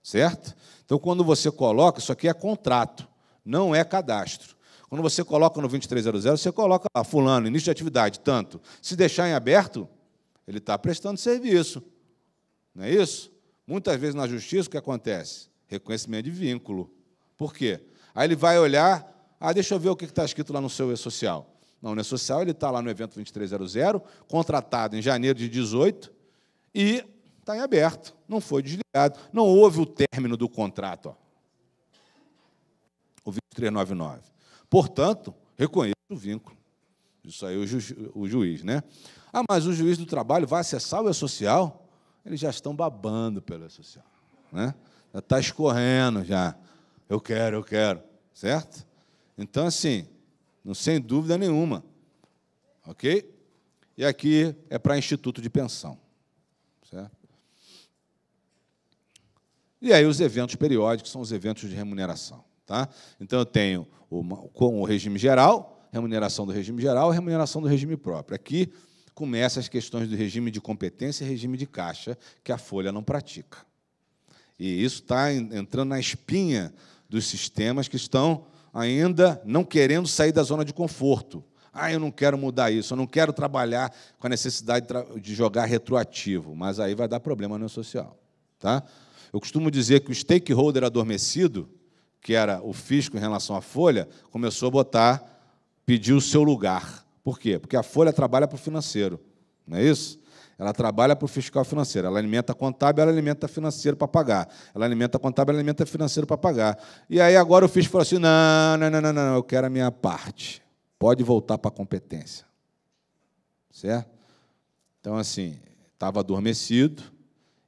certo? Então, quando você coloca, isso aqui é contrato, não é cadastro. Quando você coloca no 2300, você coloca lá, fulano, início de atividade, tanto. Se deixar em aberto, ele está prestando serviço. Não é isso? Muitas vezes, na justiça, o que acontece? Reconhecimento de vínculo. Por quê? Aí ele vai olhar, deixa eu ver o que está escrito lá no seu E-Social. Não, no E-Social ele está lá no evento 2300, contratado em janeiro de 18, e está em aberto, não foi desligado, não houve o término do contrato, o 2399. Portanto, reconheço o vínculo. Isso aí o juiz, né? Mas o juiz do trabalho vai acessar o E-Social, eles já estão babando pelo E-Social, né? Já está escorrendo, já. Eu quero, certo? Então, assim, não sem dúvida nenhuma, ok? E aqui é para instituto de pensão, certo? E aí os eventos periódicos são os eventos de remuneração, tá? Então, eu tenho com o regime geral, remuneração do regime geral, remuneração do regime próprio. Aqui começam as questões do regime de competência e regime de caixa, que a Folha não pratica. E isso está entrando na espinha dos sistemas que estão ainda não querendo sair da zona de conforto. Eu não quero mudar isso, eu não quero trabalhar com a necessidade de jogar retroativo, mas aí vai dar problema no social. Tá? Eu costumo dizer que o stakeholder adormecido, que era o fisco em relação à Folha, começou a pedir o seu lugar. Por quê? Porque a Folha trabalha para o financeiro, não é isso? Ela trabalha para o fiscal financeiro. Ela alimenta contábil, ela alimenta financeiro para pagar. Ela alimenta contábil, ela alimenta financeiro para pagar. E aí agora o fisco falou assim, não, eu quero a minha parte. Pode voltar para a competência. Certo? Então, assim, estava adormecido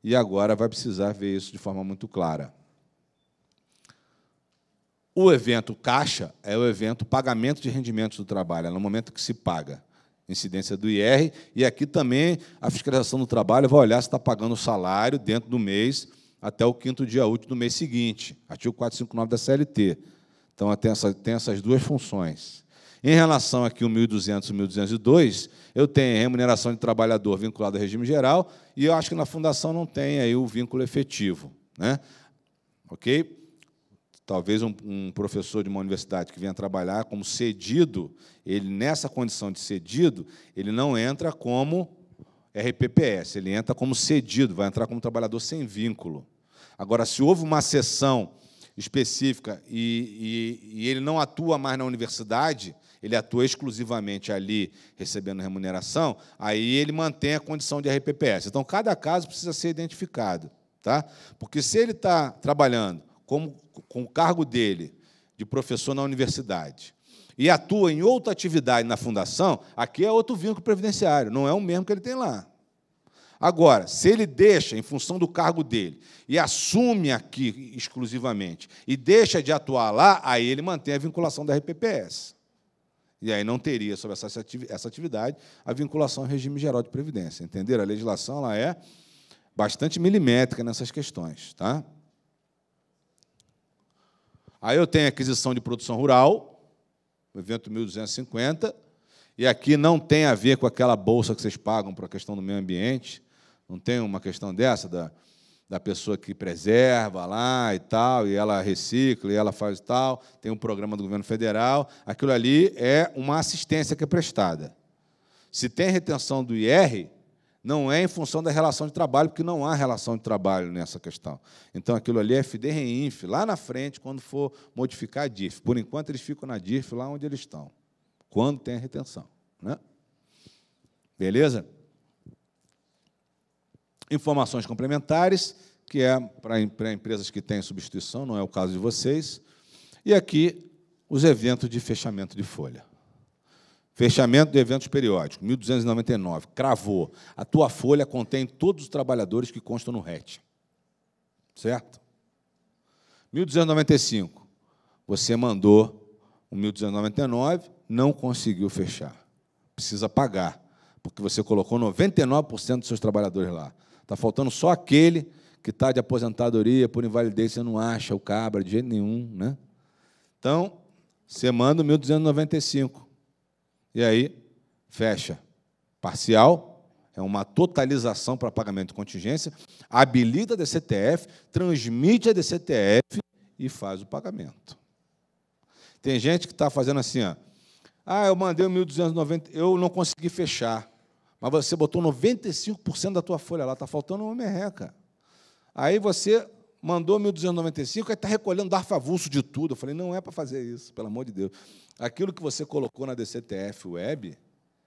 e agora vai precisar ver isso de forma muito clara. O evento caixa é o evento pagamento de rendimentos do trabalho, é no momento que se paga. Incidência do IR, e aqui também a fiscalização do trabalho vai olhar se está pagando o salário dentro do mês até o 5º dia útil do mês seguinte, artigo 459 da CLT. Então, tem essas duas funções. Em relação aqui ao 1.200 e 1.202, eu tenho a remuneração de trabalhador vinculado ao regime geral, e eu acho que na fundação não tem aí o vínculo efetivo. Né? Ok? Talvez um professor de uma universidade que venha trabalhar como cedido, ele, nessa condição de cedido, ele não entra como RPPS, ele entra como cedido, vai entrar como trabalhador sem vínculo. Agora, se houve uma sessão específica e ele não atua mais na universidade, ele atua exclusivamente ali, recebendo remuneração, aí ele mantém a condição de RPPS. Então, cada caso precisa ser identificado. Tá? Porque se ele está trabalhando com o cargo dele de professor na universidade e atua em outra atividade na fundação, aqui é outro vínculo previdenciário, não é o mesmo que ele tem lá. Agora, se ele deixa, em função do cargo dele, e assume aqui exclusivamente, e deixa de atuar lá, aí ele mantém a vinculação da RPPS. E aí não teria, sobre essa atividade, a vinculação ao regime geral de previdência. Entenderam? A legislação ela é bastante milimétrica nessas questões. Tá? Aí eu tenho a aquisição de produção rural, o evento 1.250, e aqui não tem a ver com aquela bolsa que vocês pagam para a questão do meio ambiente, não tem uma questão dessa, da pessoa que preserva lá e tal, e ela recicla, e ela faz tal, tem um programa do governo federal, aquilo ali é uma assistência que é prestada. Se tem retenção do IR, não é em função da relação de trabalho, porque não há relação de trabalho nessa questão. Então, aquilo ali é FD-REINF, lá na frente, quando for modificar a DIRF. Por enquanto, eles ficam na DIRF, lá onde eles estão, quando tem a retenção. Né? Beleza? Informações complementares, que é para empresas que têm substituição, não é o caso de vocês. E aqui, os eventos de fechamento de folha. Fechamento de eventos periódicos, 1.299, cravou. A tua folha contém todos os trabalhadores que constam no RET. Certo? 1.295, você mandou o 1.299, não conseguiu fechar. Precisa pagar, porque você colocou 99% dos seus trabalhadores lá. Está faltando só aquele que está de aposentadoria por invalidez, você não acha o cabra de jeito nenhum. Né? Então, você manda o 1.295. E aí, fecha. Parcial é uma totalização para pagamento de contingência, habilita a DCTF, transmite a DCTF e faz o pagamento. Tem gente que está fazendo assim, ó, eu mandei o 1.290, eu não consegui fechar, mas você botou 95% da tua folha lá, está faltando uma merreca. Aí você mandou 1.295, aí está recolhendo DARF avulso de tudo. Eu falei, não é para fazer isso, pelo amor de Deus. Aquilo que você colocou na DCTF Web,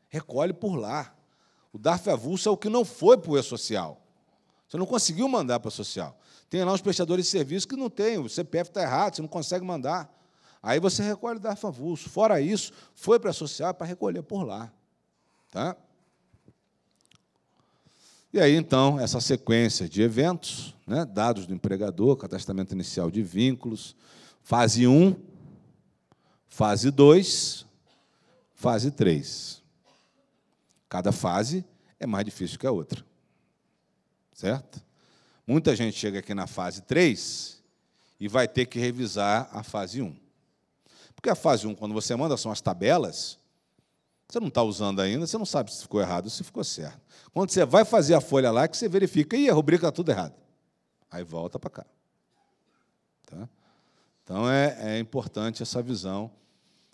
recolhe por lá. O DARF avulso é o que não foi para o E-Social. Você não conseguiu mandar para o social. Tem lá os prestadores de serviço que não tem, o CPF está errado, você não consegue mandar. Aí você recolhe o DARF avulso. Fora isso, foi para a social para recolher por lá. Tá? E aí, então, essa sequência de eventos, né, dados do empregador, cadastramento inicial de vínculos, Fase 1, fase 2, fase 3. Cada fase é mais difícil que a outra. Certo? Muita gente chega aqui na fase 3 e vai ter que revisar a fase 1. Porque a fase 1, quando você manda, são as tabelas, você não está usando ainda, você não sabe se ficou errado ou se ficou certo. Quando você vai fazer a folha lá, que você verifica, e a rubrica está tudo errado. Aí volta para cá. Tá? Então, é importante essa visão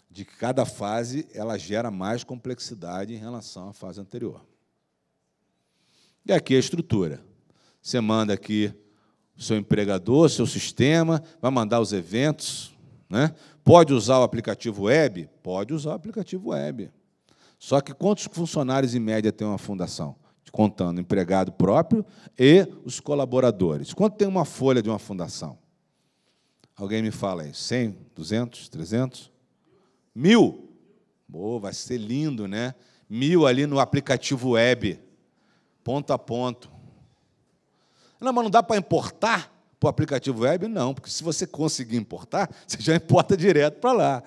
de que cada fase ela gera mais complexidade em relação à fase anterior. E aqui a estrutura. Você manda aqui o seu empregador, seu sistema, vai mandar os eventos, né? Pode usar o aplicativo web? Pode usar o aplicativo web. Só que quantos funcionários, em média, tem uma fundação? Contando o empregado próprio e os colaboradores. Quanto tem uma folha de uma fundação? Alguém me fala aí, 100, 200, 300? 1.000? Boa, vai ser lindo, né? 1.000 ali no aplicativo web, ponto a ponto. Não, mas não dá para importar para o aplicativo web? Não, porque se você conseguir importar, você já importa direto para lá.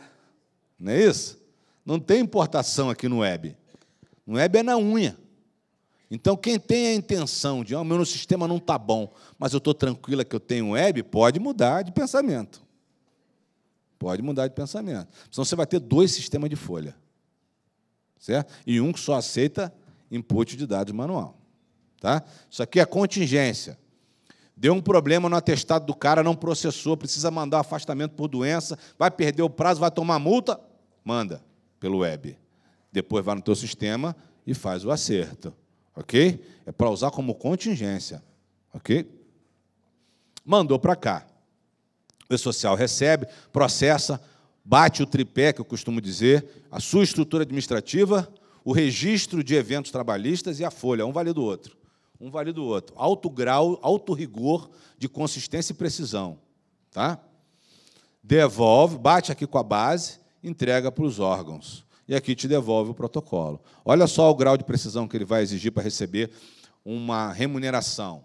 Não é isso? Não tem importação aqui no web. No web é na unha. Então, quem tem a intenção de, o meu sistema não está bom, mas eu estou tranquila que eu tenho web, pode mudar de pensamento. Pode mudar de pensamento. Senão você vai ter 2 sistemas de folha. Certo? E um que só aceita input de dados manual. Tá? Isso aqui é contingência. Deu um problema no atestado do cara, não processou, precisa mandar um afastamento por doença, vai perder o prazo, vai tomar multa, manda pelo web. Depois vai no teu sistema e faz o acerto. Ok? É para usar como contingência. Ok? Mandou para cá. O E-Social recebe, processa, bate o tripé, que eu costumo dizer, a sua estrutura administrativa, o registro de eventos trabalhistas e a folha. Um vale do outro. Um vale do outro. Alto grau, alto rigor de consistência e precisão. Tá? Devolve, bate aqui com a base, entrega para os órgãos. E aqui te devolve o protocolo. Olha só o grau de precisão que ele vai exigir para receber uma remuneração,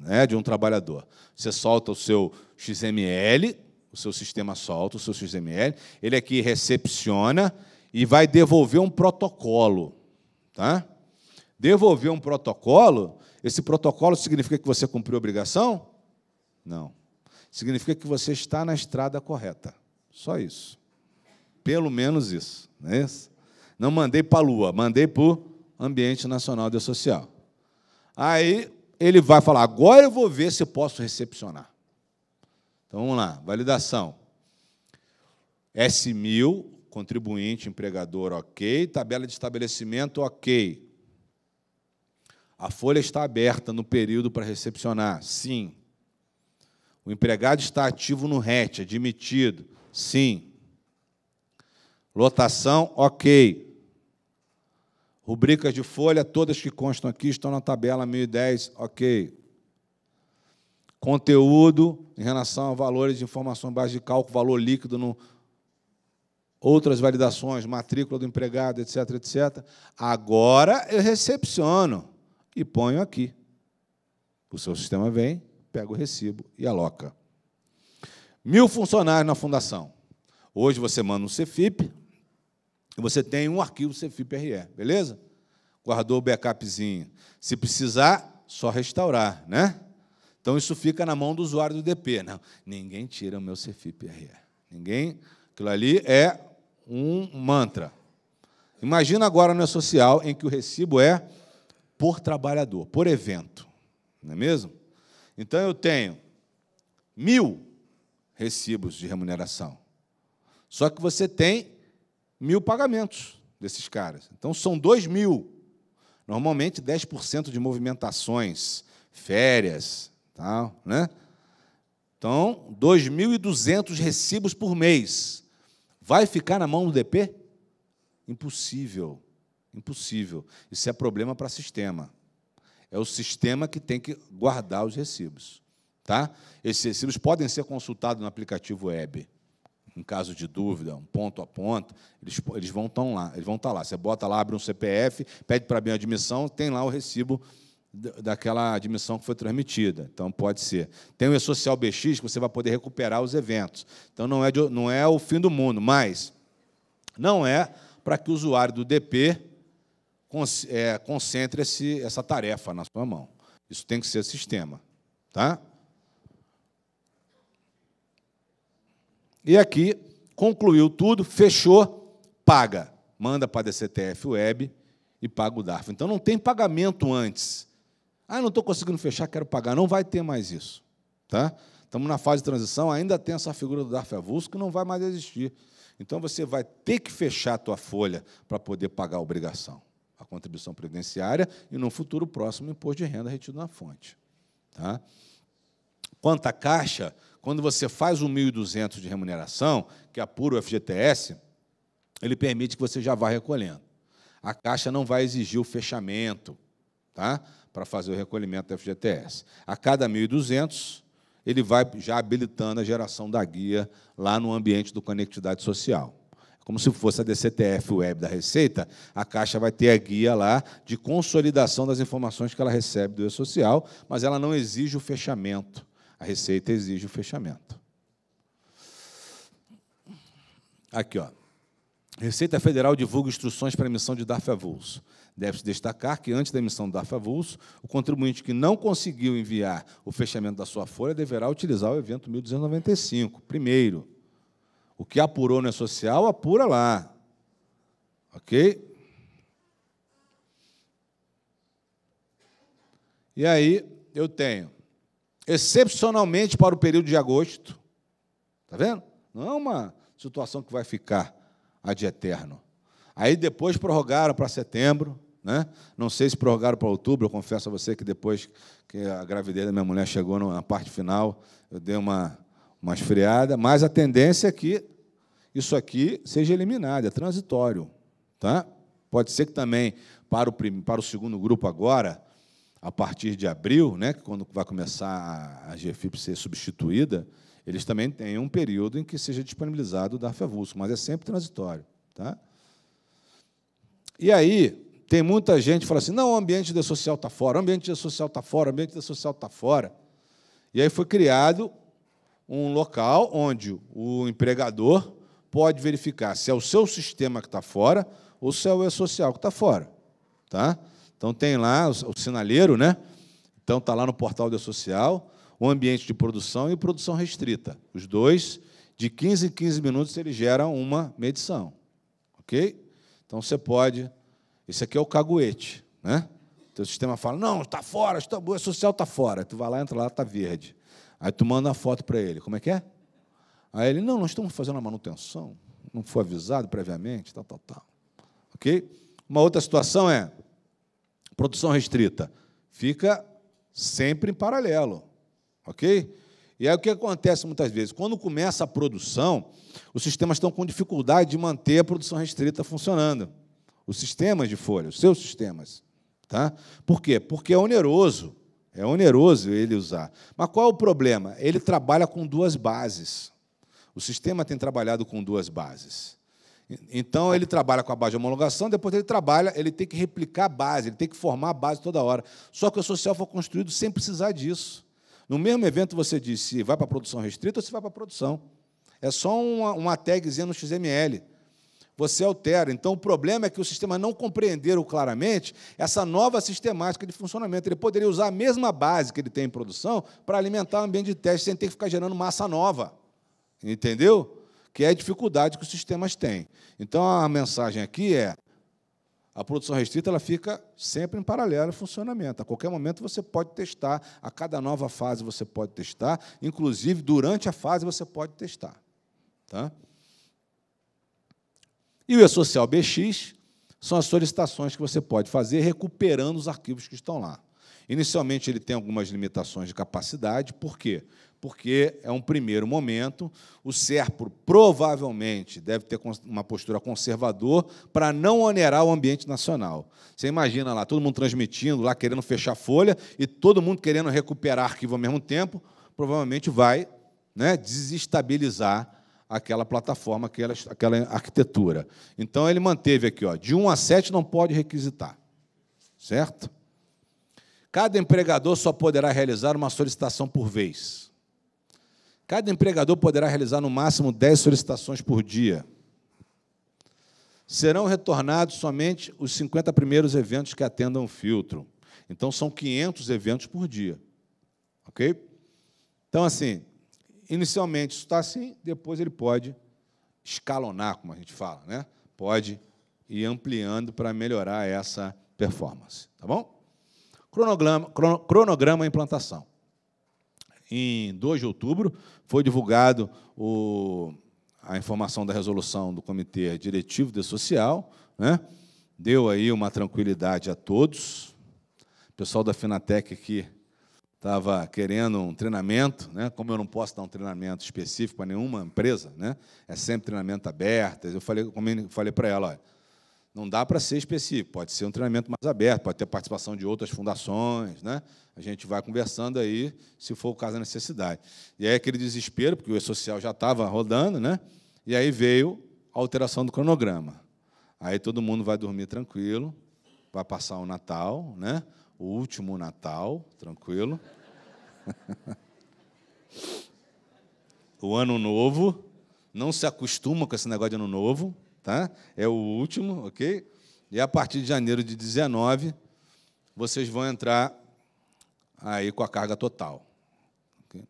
né, de um trabalhador. Você solta o seu XML, o seu sistema solta o seu XML, ele aqui recepciona e vai devolver um protocolo. Tá? Devolver um protocolo, esse protocolo significa que você cumpriu a obrigação? Não. Significa que você está na estrada correta. Só isso. Pelo menos isso. Não é isso? Não mandei para a Lua, mandei para o Ambiente Nacional de Social. Aí ele vai falar, agora eu vou ver se posso recepcionar. Então, vamos lá, validação. S1000, contribuinte, empregador, ok. Tabela de estabelecimento, ok. A folha está aberta no período para recepcionar, sim. O empregado está ativo no RET, admitido, sim. Lotação, ok. Rubricas de folha, todas que constam aqui estão na tabela 1010, ok. Conteúdo, em relação a valores de informação base de cálculo, valor líquido, outras validações, matrícula do empregado, etc., etc. Agora eu recepciono e ponho aqui. O seu sistema vem, pega o recibo e aloca. 1.000 funcionários na fundação. Hoje você manda um CFIP, e você tem um arquivo CFIP-RE, beleza? Guardou o backupzinho. Se precisar, só restaurar, né? Então, isso fica na mão do usuário do DP. Não, ninguém tira o meu CFIP-RE. Ninguém... Aquilo ali é um mantra. Imagina agora no E-Social, em que o recibo é por trabalhador, por evento. Não é mesmo? Então, eu tenho 1.000 recibos de remuneração. Só que você tem 1.000 pagamentos desses caras. Então, são 2.000. Normalmente, 10% de movimentações, férias, tal, né? Então, 2.200 recibos por mês. Vai ficar na mão do DP? Impossível. Impossível. Isso é problema para sistema. É o sistema que tem que guardar os recibos. Tá? Esses recibos podem ser consultados no aplicativo web. Em caso de dúvida, um ponto a ponto, eles vão estar lá. Você bota lá, abre um CPF, pede para abrir a admissão, tem lá o recibo daquela admissão que foi transmitida. Então, pode ser. Tem o E-Social BX, que você vai poder recuperar os eventos. Então, não é o fim do mundo, mas não é para que o usuário do DP concentre essa tarefa na sua mão. Isso tem que ser sistema. Tá? E aqui, concluiu tudo, fechou, paga. Manda para a DCTF Web e paga o DARF. Então, não tem pagamento antes. Não estou conseguindo fechar, quero pagar. Não vai ter mais isso. Tá? Estamos na fase de transição, ainda tem essa figura do DARF avulso que não vai mais existir. Então, você vai ter que fechar a tua folha para poder pagar a obrigação, a contribuição previdenciária e, no futuro próximo, o imposto de renda retido na fonte. Tá? Quanto à Caixa, quando você faz o 1.200 de remuneração, que apura o FGTS, ele permite que você já vá recolhendo. A Caixa não vai exigir o fechamento, tá? Para fazer o recolhimento do FGTS. A cada 1.200, ele vai já habilitando a geração da guia lá no ambiente do Conectividade Social. Como se fosse a DCTF Web da Receita, a Caixa vai ter a guia lá de consolidação das informações que ela recebe do E-Social, mas ela não exige o fechamento. A Receita exige o fechamento. Aqui, ó. Receita Federal divulga instruções para a emissão de DARF avulso. Deve-se destacar que, antes da emissão do DARF avulso, o contribuinte que não conseguiu enviar o fechamento da sua folha deverá utilizar o evento 1295. Primeiro, o que apurou no E-Social, apura lá. Ok? E aí, eu tenho, excepcionalmente para o período de agosto, está vendo? Não é uma situação que vai ficar ad eterno. Aí, depois, prorrogaram para setembro, né? Não sei se prorrogaram para outubro, eu confesso a você que depois que a gravidez da minha mulher chegou na parte final, eu dei uma esfriada, mas a tendência é que isso aqui seja eliminado, é transitório. Tá? Pode ser que também, para o segundo grupo agora, a partir de abril, né, quando vai começar a GFIP ser substituída, eles também têm um período em que seja disponibilizado o DARF avulso, mas é sempre transitório. Tá? E aí, tem muita gente que fala assim, não, o ambiente de social está fora, o ambiente de social está fora, o ambiente de social está fora. E aí foi criado um local onde o empregador pode verificar se é o seu sistema que está fora ou se é o E-Social que está fora. Tá? Então, tem lá o sinaleiro, né? Então, está lá no portal do E-Social, o ambiente de produção e produção restrita. Os dois, de 15 em 15 minutos, eles geram uma medição. Ok? Então, você pode... Esse aqui é o caguete, né? O teu sistema fala, não, está fora, o E-Social está fora. Aí tu vai lá, entra lá, está verde. Aí tu manda a foto para ele. Como é que é? Aí ele, não, nós estamos fazendo a manutenção, não foi avisado previamente, tal. Ok? Uma outra situação é produção restrita. Fica sempre em paralelo. Ok? E aí o que acontece muitas vezes? Quando começa a produção, os sistemas estão com dificuldade de manter a produção restrita funcionando. Os sistemas de folha, os seus sistemas. Tá? Por quê? Porque é oneroso ele usar. Mas qual é o problema? Ele trabalha com duas bases. O sistema tem trabalhado com duas bases. Então, ele trabalha com a base de homologação, depois ele tem que replicar a base, ele tem que formar a base toda hora. Só que o social foi construído sem precisar disso. No mesmo evento, você diz se vai para a produção restrita ou se vai para a produção. É só uma tagzinha no XML. Você altera. Então, o problema é que o sistema não compreenderam claramente essa nova sistemática de funcionamento. Ele poderia usar a mesma base que ele tem em produção para alimentar o ambiente de teste sem ter que ficar gerando massa nova. Entendeu? Que é a dificuldade que os sistemas têm. Então, a mensagem aqui é, a produção restrita ela fica sempre em paralelo em funcionamento. A qualquer momento você pode testar, a cada nova fase você pode testar, inclusive, durante a fase você pode testar. Tá? E o E-Social BX são as solicitações que você pode fazer recuperando os arquivos que estão lá. Inicialmente, ele tem algumas limitações de capacidade. Por quê? Porque é um primeiro momento, o SERPRO provavelmente deve ter uma postura conservador para não onerar o ambiente nacional. Você imagina lá, todo mundo transmitindo, lá querendo fechar folha, e todo mundo querendo recuperar arquivo ao mesmo tempo, provavelmente vai, né, desestabilizar aquela plataforma, aquela arquitetura. Então, ele manteve aqui, ó, de 1 a 7 não pode requisitar. Certo? Cada empregador só poderá realizar uma solicitação por vez. Cada empregador poderá realizar, no máximo, 10 solicitações por dia. Serão retornados somente os 50 primeiros eventos que atendam o filtro. Então, são 500 eventos por dia. Ok? Então, assim, inicialmente isso está assim, depois ele pode escalonar, como a gente fala, né? Pode ir ampliando para melhorar essa performance. Tá bom? Cronograma e implantação. Em 2 de outubro, foi divulgado a informação da resolução do Comitê Diretivo de Social, né? Deu aí uma tranquilidade a todos. O pessoal da Finatec aqui estava querendo um treinamento, né? Como eu não posso dar um treinamento específico para nenhuma empresa, né? É sempre treinamento aberto. Eu falei para ela, olha, não dá para ser específico, pode ser um treinamento mais aberto, pode ter participação de outras fundações, né? A gente vai conversando aí, se for o caso da necessidade. E aí aquele desespero, porque o E-Social já estava rodando, né? E aí veio a alteração do cronograma. Aí todo mundo vai dormir tranquilo, vai passar o Natal, né? O último Natal, tranquilo. O Ano Novo, não se acostuma com esse negócio de Ano Novo, tá? É o último, ok? E a partir de janeiro de 19, vocês vão entrar aí com a carga total. Okay?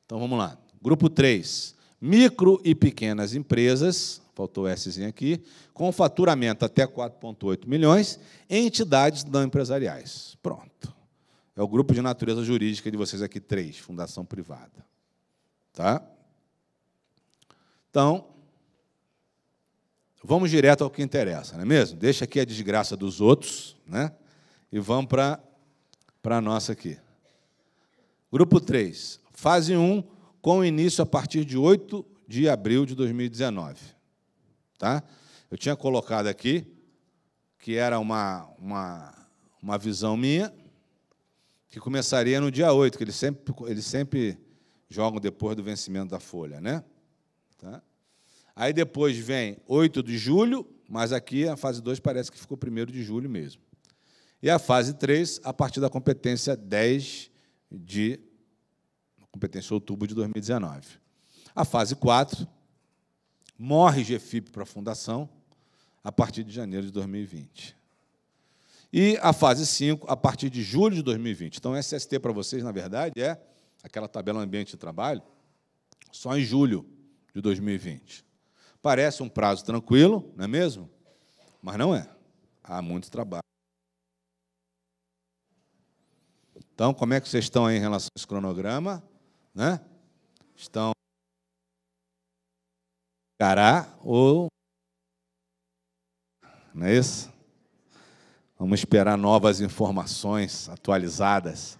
Então, vamos lá. Grupo 3, micro e pequenas empresas, faltou o Szinho aqui, com faturamento até 4,8 milhões, entidades não empresariais. Pronto. É o grupo de natureza jurídica de vocês aqui, 3, fundação privada. Tá? Então, vamos direto ao que interessa, não é mesmo? Deixa aqui a desgraça dos outros, né? E vamos para a nossa aqui. Grupo 3, fase 1, com início a partir de 8 de abril de 2019. Tá? Eu tinha colocado aqui que era uma visão minha, que começaria no dia 8, que eles sempre jogam depois do vencimento da folha, né? Tá? Aí depois vem 8 de julho, mas aqui a fase 2 parece que ficou 1º de julho mesmo. E a fase 3, a partir da competência 10 de competência outubro de 2019. A fase 4, morre GFIP para a fundação a partir de janeiro de 2020. E a fase 5, a partir de julho de 2020. Então, SST para vocês, na verdade, é aquela tabela ambiente de trabalho só em julho de 2020. Parece um prazo tranquilo, não é mesmo? Mas não é. Há muito trabalho. Então, como é que vocês estão aí em relação a esse cronograma? Né? Estão encarar ou não é isso? Vamos esperar novas informações atualizadas.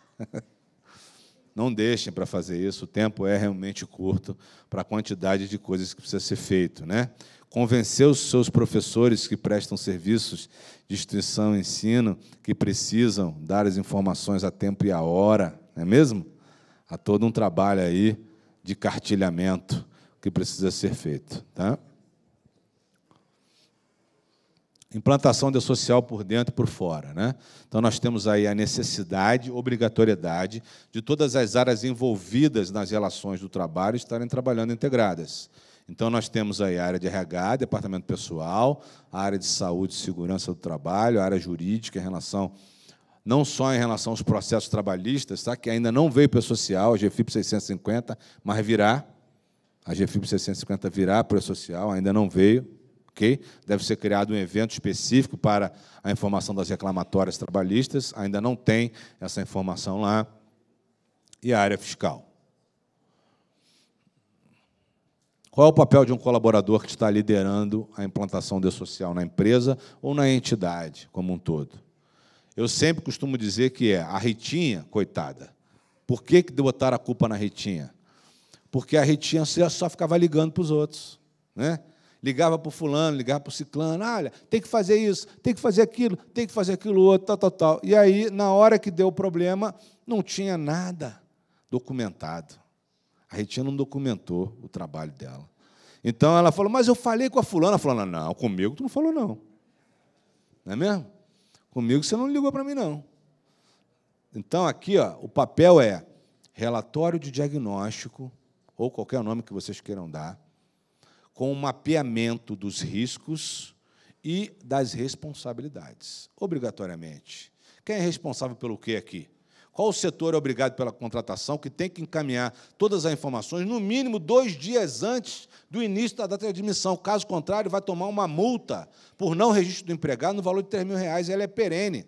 Não deixem para fazer isso, o tempo é realmente curto para a quantidade de coisas que precisa ser feito, né? Convencer os seus professores que prestam serviços de instituição e ensino, que precisam dar as informações a tempo e a hora, não é mesmo? Há todo um trabalho aí de cartilhamento que precisa ser feito. Tá? Implantação de social por dentro e por fora. Né? Então, nós temos aí a necessidade, obrigatoriedade de todas as áreas envolvidas nas relações do trabalho estarem trabalhando integradas. Então, nós temos aí a área de RH, departamento pessoal, a área de saúde e segurança do trabalho, a área jurídica, em relação, não só em relação aos processos trabalhistas, tá? Que ainda não veio para o social, a GFIP 650, mas virá. A GFIP 650 virá para o social, ainda não veio. Okay? Deve ser criado um evento específico para a informação das reclamatórias trabalhistas, ainda não tem essa informação lá. E a área fiscal. Qual é o papel de um colaborador que está liderando a implantação do social na empresa ou na entidade como um todo? Eu sempre costumo dizer que a Ritinha, coitada. Por que botaram a culpa na Ritinha? Porque a Ritinha só ficava ligando para os outros, né? Ligava para o fulano, ligava para o ciclano, olha, tem que fazer isso, tem que fazer aquilo outro, tal. E aí, na hora que deu o problema, não tinha nada documentado. A Ritinha não documentou o trabalho dela. Então, ela falou, mas eu falei com a fulana. A fulana, não, comigo tu não falou, não. Não é mesmo? Comigo você não ligou para mim, não. Então, aqui, ó, o papel é relatório de diagnóstico, ou qualquer nome que vocês queiram dar, com um mapeamento dos riscos e das responsabilidades, obrigatoriamente. Quem é responsável pelo quê aqui? Qual o setor é obrigado pela contratação, que tem que encaminhar todas as informações, no mínimo 2 dias antes do início da data de admissão? Caso contrário, vai tomar uma multa por não registro do empregado no valor de R$3.000, e ela é perene.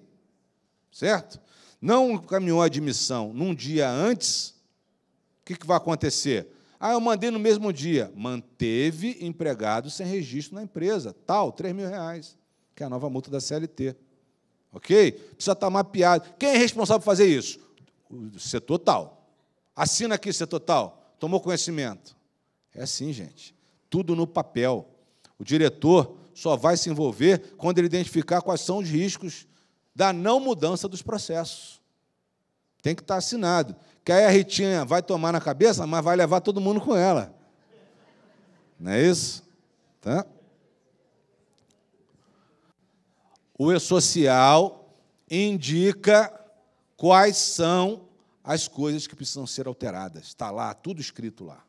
Certo? Não encaminhou a admissão num dia antes, o que vai acontecer? Eu mandei no mesmo dia. Manteve empregado sem registro na empresa. Tal, R$3.000, que é a nova multa da CLT. Ok? Precisa estar mapeado. Quem é responsável por fazer isso? O setor tal. Assina aqui, setor tal. Tomou conhecimento. É assim, gente. Tudo no papel. O diretor só vai se envolver quando ele identificar quais são os riscos da não mudança dos processos. Tem que estar assinado. Que aí a Ritinha vai tomar na cabeça, mas vai levar todo mundo com ela. Não é isso? Tá? O E-Social indica quais são as coisas que precisam ser alteradas. Está lá, tudo escrito lá.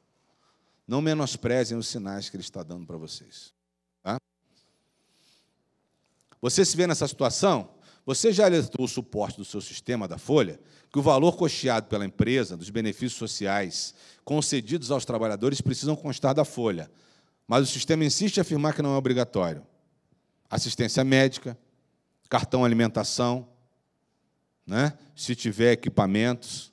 Não menosprezem os sinais que ele está dando para vocês. Tá? Você se vê nessa situação? Você já alertou o suporte do seu sistema da Folha que o valor custeado pela empresa, dos benefícios sociais concedidos aos trabalhadores, precisam constar da Folha, mas o sistema insiste em afirmar que não é obrigatório. Assistência médica, cartão alimentação, né? Se tiver equipamentos,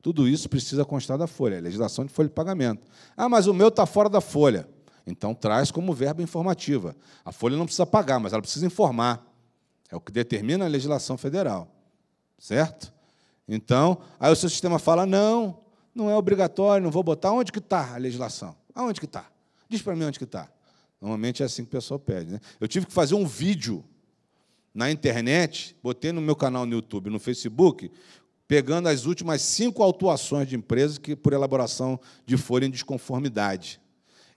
tudo isso precisa constar da Folha, é legislação de folha de pagamento. Mas o meu está fora da Folha. Então, traz como verba informativa. A Folha não precisa pagar, mas ela precisa informar. É o que determina a legislação federal. Certo? Então, aí o seu sistema fala, não é obrigatório, não vou botar. Onde que está a legislação? Aonde que está? Diz para mim onde que está. Normalmente é assim que o pessoal pede. Né? Eu tive que fazer um vídeo na internet, botei no meu canal no YouTube, no Facebook, pegando as últimas 5 autuações de empresas que, por elaboração de folha em desconformidade.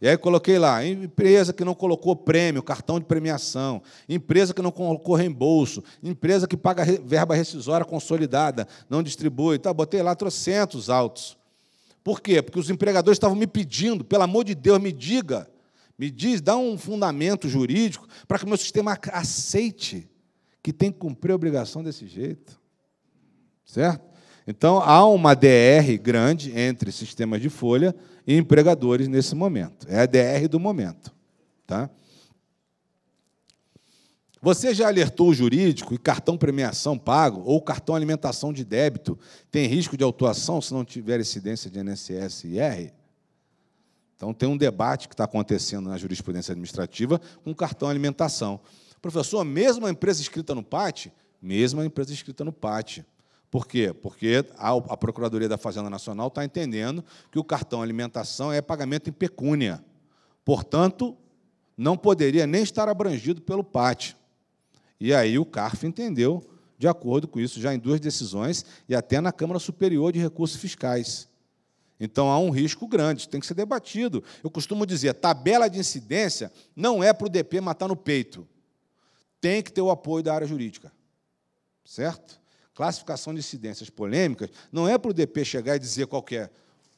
E aí coloquei lá, empresa que não colocou prêmio, cartão de premiação, empresa que não colocou reembolso, empresa que paga verba rescisória consolidada, não distribui. Tá, botei lá trocentos autos. Por quê? Porque os empregadores estavam me pedindo, pelo amor de Deus, me diz, dá um fundamento jurídico para que o meu sistema aceite que tem que cumprir a obrigação desse jeito. Certo? Então, há uma DR grande entre sistemas de folha e empregadores nesse momento. É a DR do momento. Tá? Você já alertou o jurídico e cartão premiação pago ou cartão alimentação de débito tem risco de autuação se não tiver incidência de INSS e IR? Então, tem um debate que está acontecendo na jurisprudência administrativa com cartão alimentação. Professor, mesmo a empresa inscrita no PAT? Mesmo a empresa inscrita no PAT. Por quê? Porque a Procuradoria da Fazenda Nacional está entendendo que o cartão alimentação é pagamento em pecúnia. Portanto, não poderia nem estar abrangido pelo PAT. E aí o CARF entendeu, de acordo com isso, já em 2 decisões, e até na Câmara Superior de Recursos Fiscais. Então, há um risco grande, tem que ser debatido. Eu costumo dizer, tabela de incidência não é para o DP matar no peito. Tem que ter o apoio da área jurídica. Certo? Classificação de incidências polêmicas não é para o DP chegar e dizer qualquer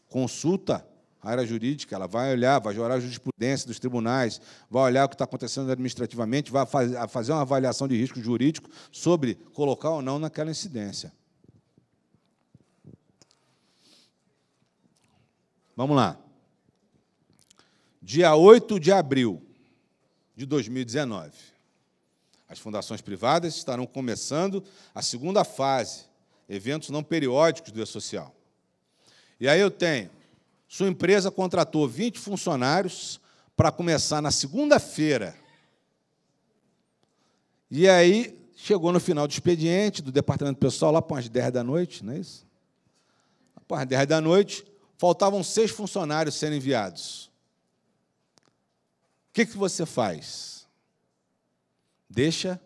consulta à área jurídica, ela vai olhar a jurisprudência dos tribunais, vai olhar o que está acontecendo administrativamente, vai fazer uma avaliação de risco jurídico sobre colocar ou não naquela incidência. Vamos lá. Dia 8 de abril de 2019. As fundações privadas estarão começando a segunda fase, eventos não periódicos do E-Social. E aí eu tenho, sua empresa contratou 20 funcionários para começar na segunda-feira. E aí chegou no final do expediente, do departamento pessoal, lá para as 10 da noite, não é isso? Para as 10 da noite, faltavam 6 funcionários sendo enviados. O que você faz? Deixa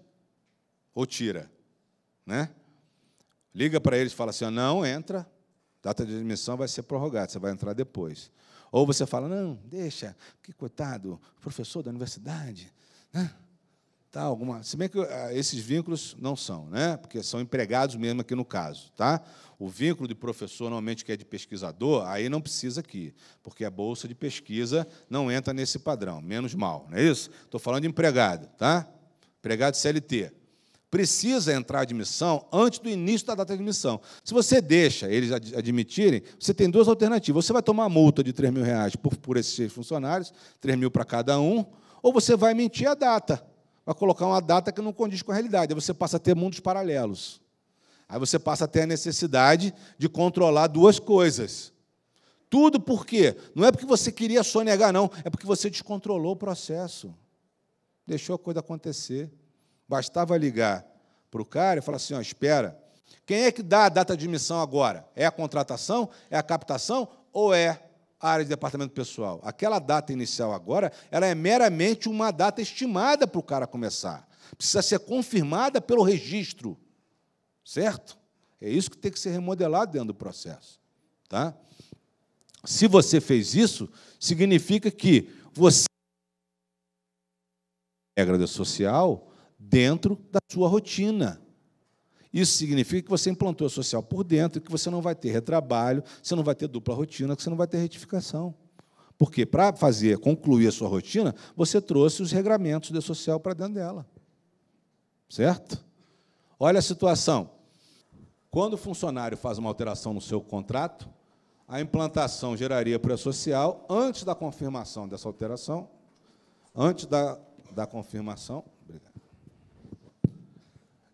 ou tira? Né? Liga para eles e fala assim, não, entra, data de admissão vai ser prorrogada, você vai entrar depois. Ou você fala, não, deixa, que coitado, professor da universidade. Né? Tá, se bem que esses vínculos não são, né? Porque são empregados mesmo aqui no caso. Tá? O vínculo de professor, normalmente, que é de pesquisador, aí não precisa aqui, porque a bolsa de pesquisa não entra nesse padrão, menos mal, não é isso? Estou falando de empregado, tá? Empregado CLT. Precisa entrar a admissão antes do início da data de admissão. Se você deixa eles admitirem, você tem duas alternativas. Você vai tomar uma multa de R$ 3.000 por esses 6 funcionários, 3.000 para cada um, ou você vai mentir a data. Vai colocar uma data que não condiz com a realidade. Aí você passa a ter mundos paralelos. Aí você passa a ter a necessidade de controlar duas coisas. Tudo por quê? Não é porque você queria sonegar, não. É porque você descontrolou o processo. Deixou a coisa acontecer. Bastava ligar para o cara e falar assim, espera, quem é que dá a data de admissão agora? É a contratação? É a captação? Ou é a área de departamento pessoal? Aquela data inicial agora, ela é meramente uma data estimada para o cara começar. Precisa ser confirmada pelo registro. Certo? É isso que tem que ser remodelado dentro do processo. Tá? Se você fez isso, significa que você tem a regra social dentro da sua rotina. Isso significa que você implantou a social por dentro, que você não vai ter retrabalho, você não vai ter dupla rotina, que você não vai ter retificação. Porque, para concluir a sua rotina, você trouxe os regramentos da social para dentro dela. Certo? Olha a situação. Quando o funcionário faz uma alteração no seu contrato, a implantação geraria pré-social antes da confirmação dessa alteração, antes da confirmação,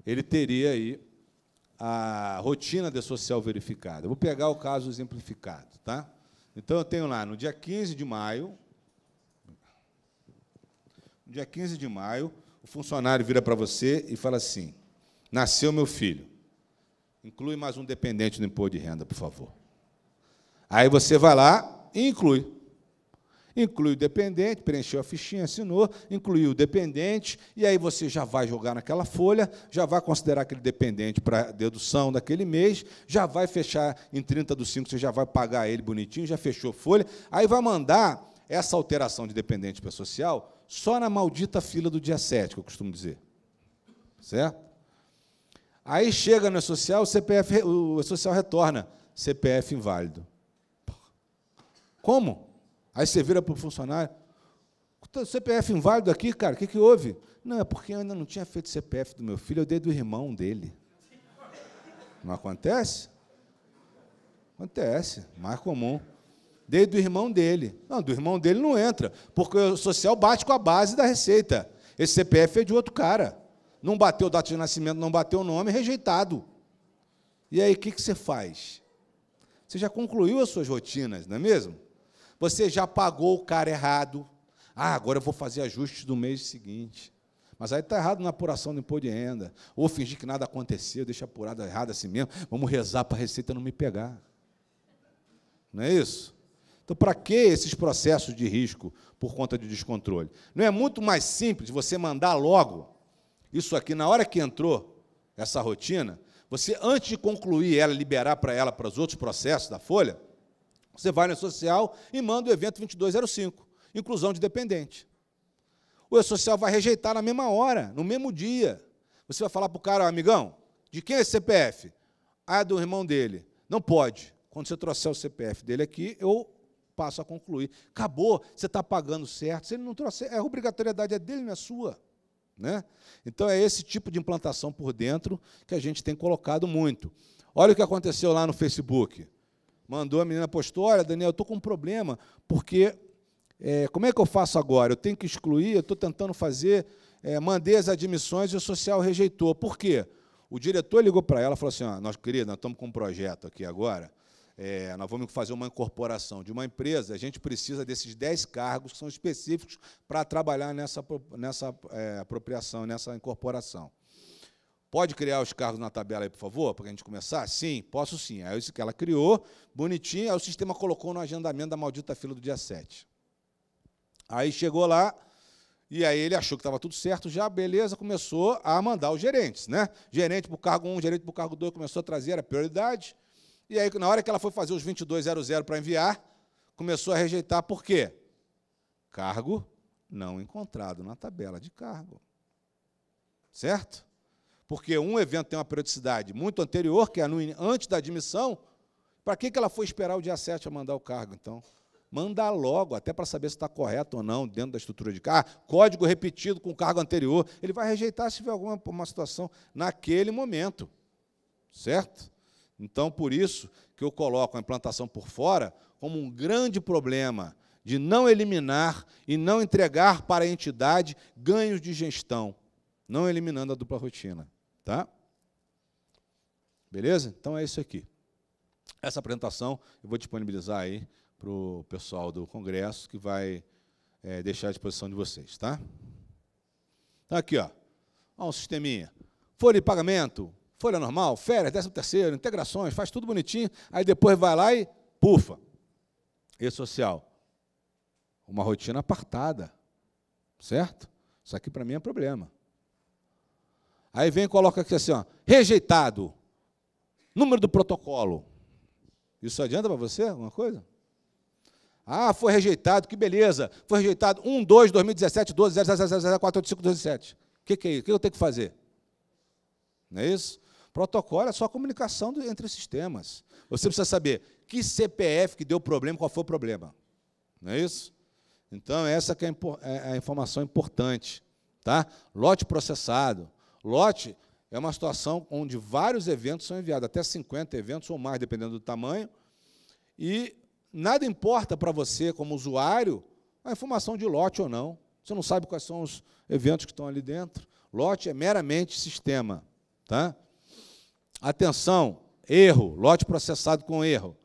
ele teria aí a rotina de social verificada. Vou pegar o caso exemplificado. Tá? Então, eu tenho lá, no dia 15 de maio, o funcionário vira para você e fala assim, nasceu meu filho, inclui mais um dependente no imposto de renda, por favor. Aí você vai lá e inclui. Inclui o dependente, preencheu a fichinha, assinou, incluiu o dependente, e aí você já vai jogar naquela folha, já vai considerar aquele dependente para dedução daquele mês, já vai fechar em 30/5, você já vai pagar ele bonitinho, já fechou folha, aí vai mandar essa alteração de dependente para social só na maldita fila do dia 7, que eu costumo dizer. Certo? Aí chega no social, o social retorna, CPF inválido. Como? Aí você vira para o funcionário, CPF inválido aqui, cara, o que houve? Não, é porque eu ainda não tinha feito CPF do meu filho, eu dei do irmão dele. Não acontece? Acontece, mais comum. Dei do irmão dele. Não, do irmão dele não entra, porque o social bate com a base da Receita. Esse CPF é de outro cara. Não bateu data de nascimento, não bateu o nome, rejeitado. E aí, o que você faz? Você já concluiu as suas rotinas, não é mesmo? Você já pagou o cara errado. Agora eu vou fazer ajustes do mês seguinte. Mas aí está errado na apuração do imposto de renda. Ou fingir que nada aconteceu, deixa apurado errado assim mesmo. Vamos rezar para a Receita não me pegar. Não é isso? Então, para que esses processos de risco por conta de descontrole? Não é muito mais simples você mandar logo isso aqui, na hora que entrou essa rotina, você, antes de concluir ela, liberar para ela para os outros processos da folha, você vai no social e manda o evento 2205, inclusão de dependente. O E-Social vai rejeitar na mesma hora, no mesmo dia. Você vai falar para o cara, amigão, de quem é esse CPF? Ah, é do irmão dele. Não pode. Quando você trouxer o CPF dele aqui, eu passo a concluir. Acabou, você está pagando certo. Se ele não trouxer, a obrigatoriedade é dele, não é sua. Né? Então, é esse tipo de implantação por dentro que a gente tem colocado muito. Olha o que aconteceu lá no Facebook. Mandou, a menina postou, olha, Daniel, eu estou com um problema, porque como é que eu faço agora? Eu tenho que excluir, eu estou tentando fazer, mandei as admissões e o social rejeitou. Por quê? O diretor ligou para ela e falou assim, nós, querida, nós estamos com um projeto aqui agora, nós vamos fazer uma incorporação de uma empresa, a gente precisa desses 10 cargos que são específicos para trabalhar nessa apropriação, nessa incorporação. Pode criar os cargos na tabela aí, por favor, para a gente começar? Sim, posso sim. Aí isso que ela criou, bonitinho, aí o sistema colocou no agendamento da maldita fila do dia 7. Aí chegou lá, e aí ele achou que estava tudo certo já, beleza, começou a mandar os gerentes, né? Gerente para o cargo 1, gerente para o cargo 2, começou a trazer a prioridade. E aí, na hora que ela foi fazer os 2200 para enviar, começou a rejeitar. Por quê? Cargo não encontrado na tabela de cargo. certo? Porque um evento tem uma periodicidade muito anterior, que é antes da admissão. Para que ela foi esperar o dia 7 a mandar o cargo, então? Manda logo, até para saber se está correto ou não, dentro da estrutura de cargo. Código repetido com o cargo anterior. Ele vai rejeitar se tiver alguma situação naquele momento, certo? Então, por isso que eu coloco a implantação por fora como um grande problema de não eliminar e não entregar para a entidade ganhos de gestão, não eliminando a dupla rotina. Tá? Beleza? Então, é isso aqui. Essa apresentação eu vou disponibilizar aí para o pessoal do Congresso, que vai deixar à disposição de vocês. Tá? Então, aqui, ó, um sisteminha. Folha de pagamento, folha normal, férias, 13º, integrações, faz tudo bonitinho, aí depois vai lá e pufa. E-social. Uma rotina apartada, certo? Isso aqui, para mim, é problema. Aí vem e coloca aqui assim, ó, rejeitado, número do protocolo. Isso adianta para você alguma coisa? Ah, foi rejeitado, que beleza. Foi rejeitado 1/2/2017, 12/000048527. O que é isso? O que eu tenho que fazer? Não é isso? Protocolo é só comunicação entre sistemas. Você precisa saber que CPF que deu problema, qual foi o problema. Não é isso? Então, essa que é a informação importante. Tá? Lote processado. Lote é uma situação onde vários eventos são enviados, até 50 eventos ou mais, dependendo do tamanho, e nada importa para você, como usuário, a informação de lote ou não. Você não sabe quais são os eventos que estão ali dentro. Lote é meramente sistema. Tá? Atenção, erro, lote processado com erro.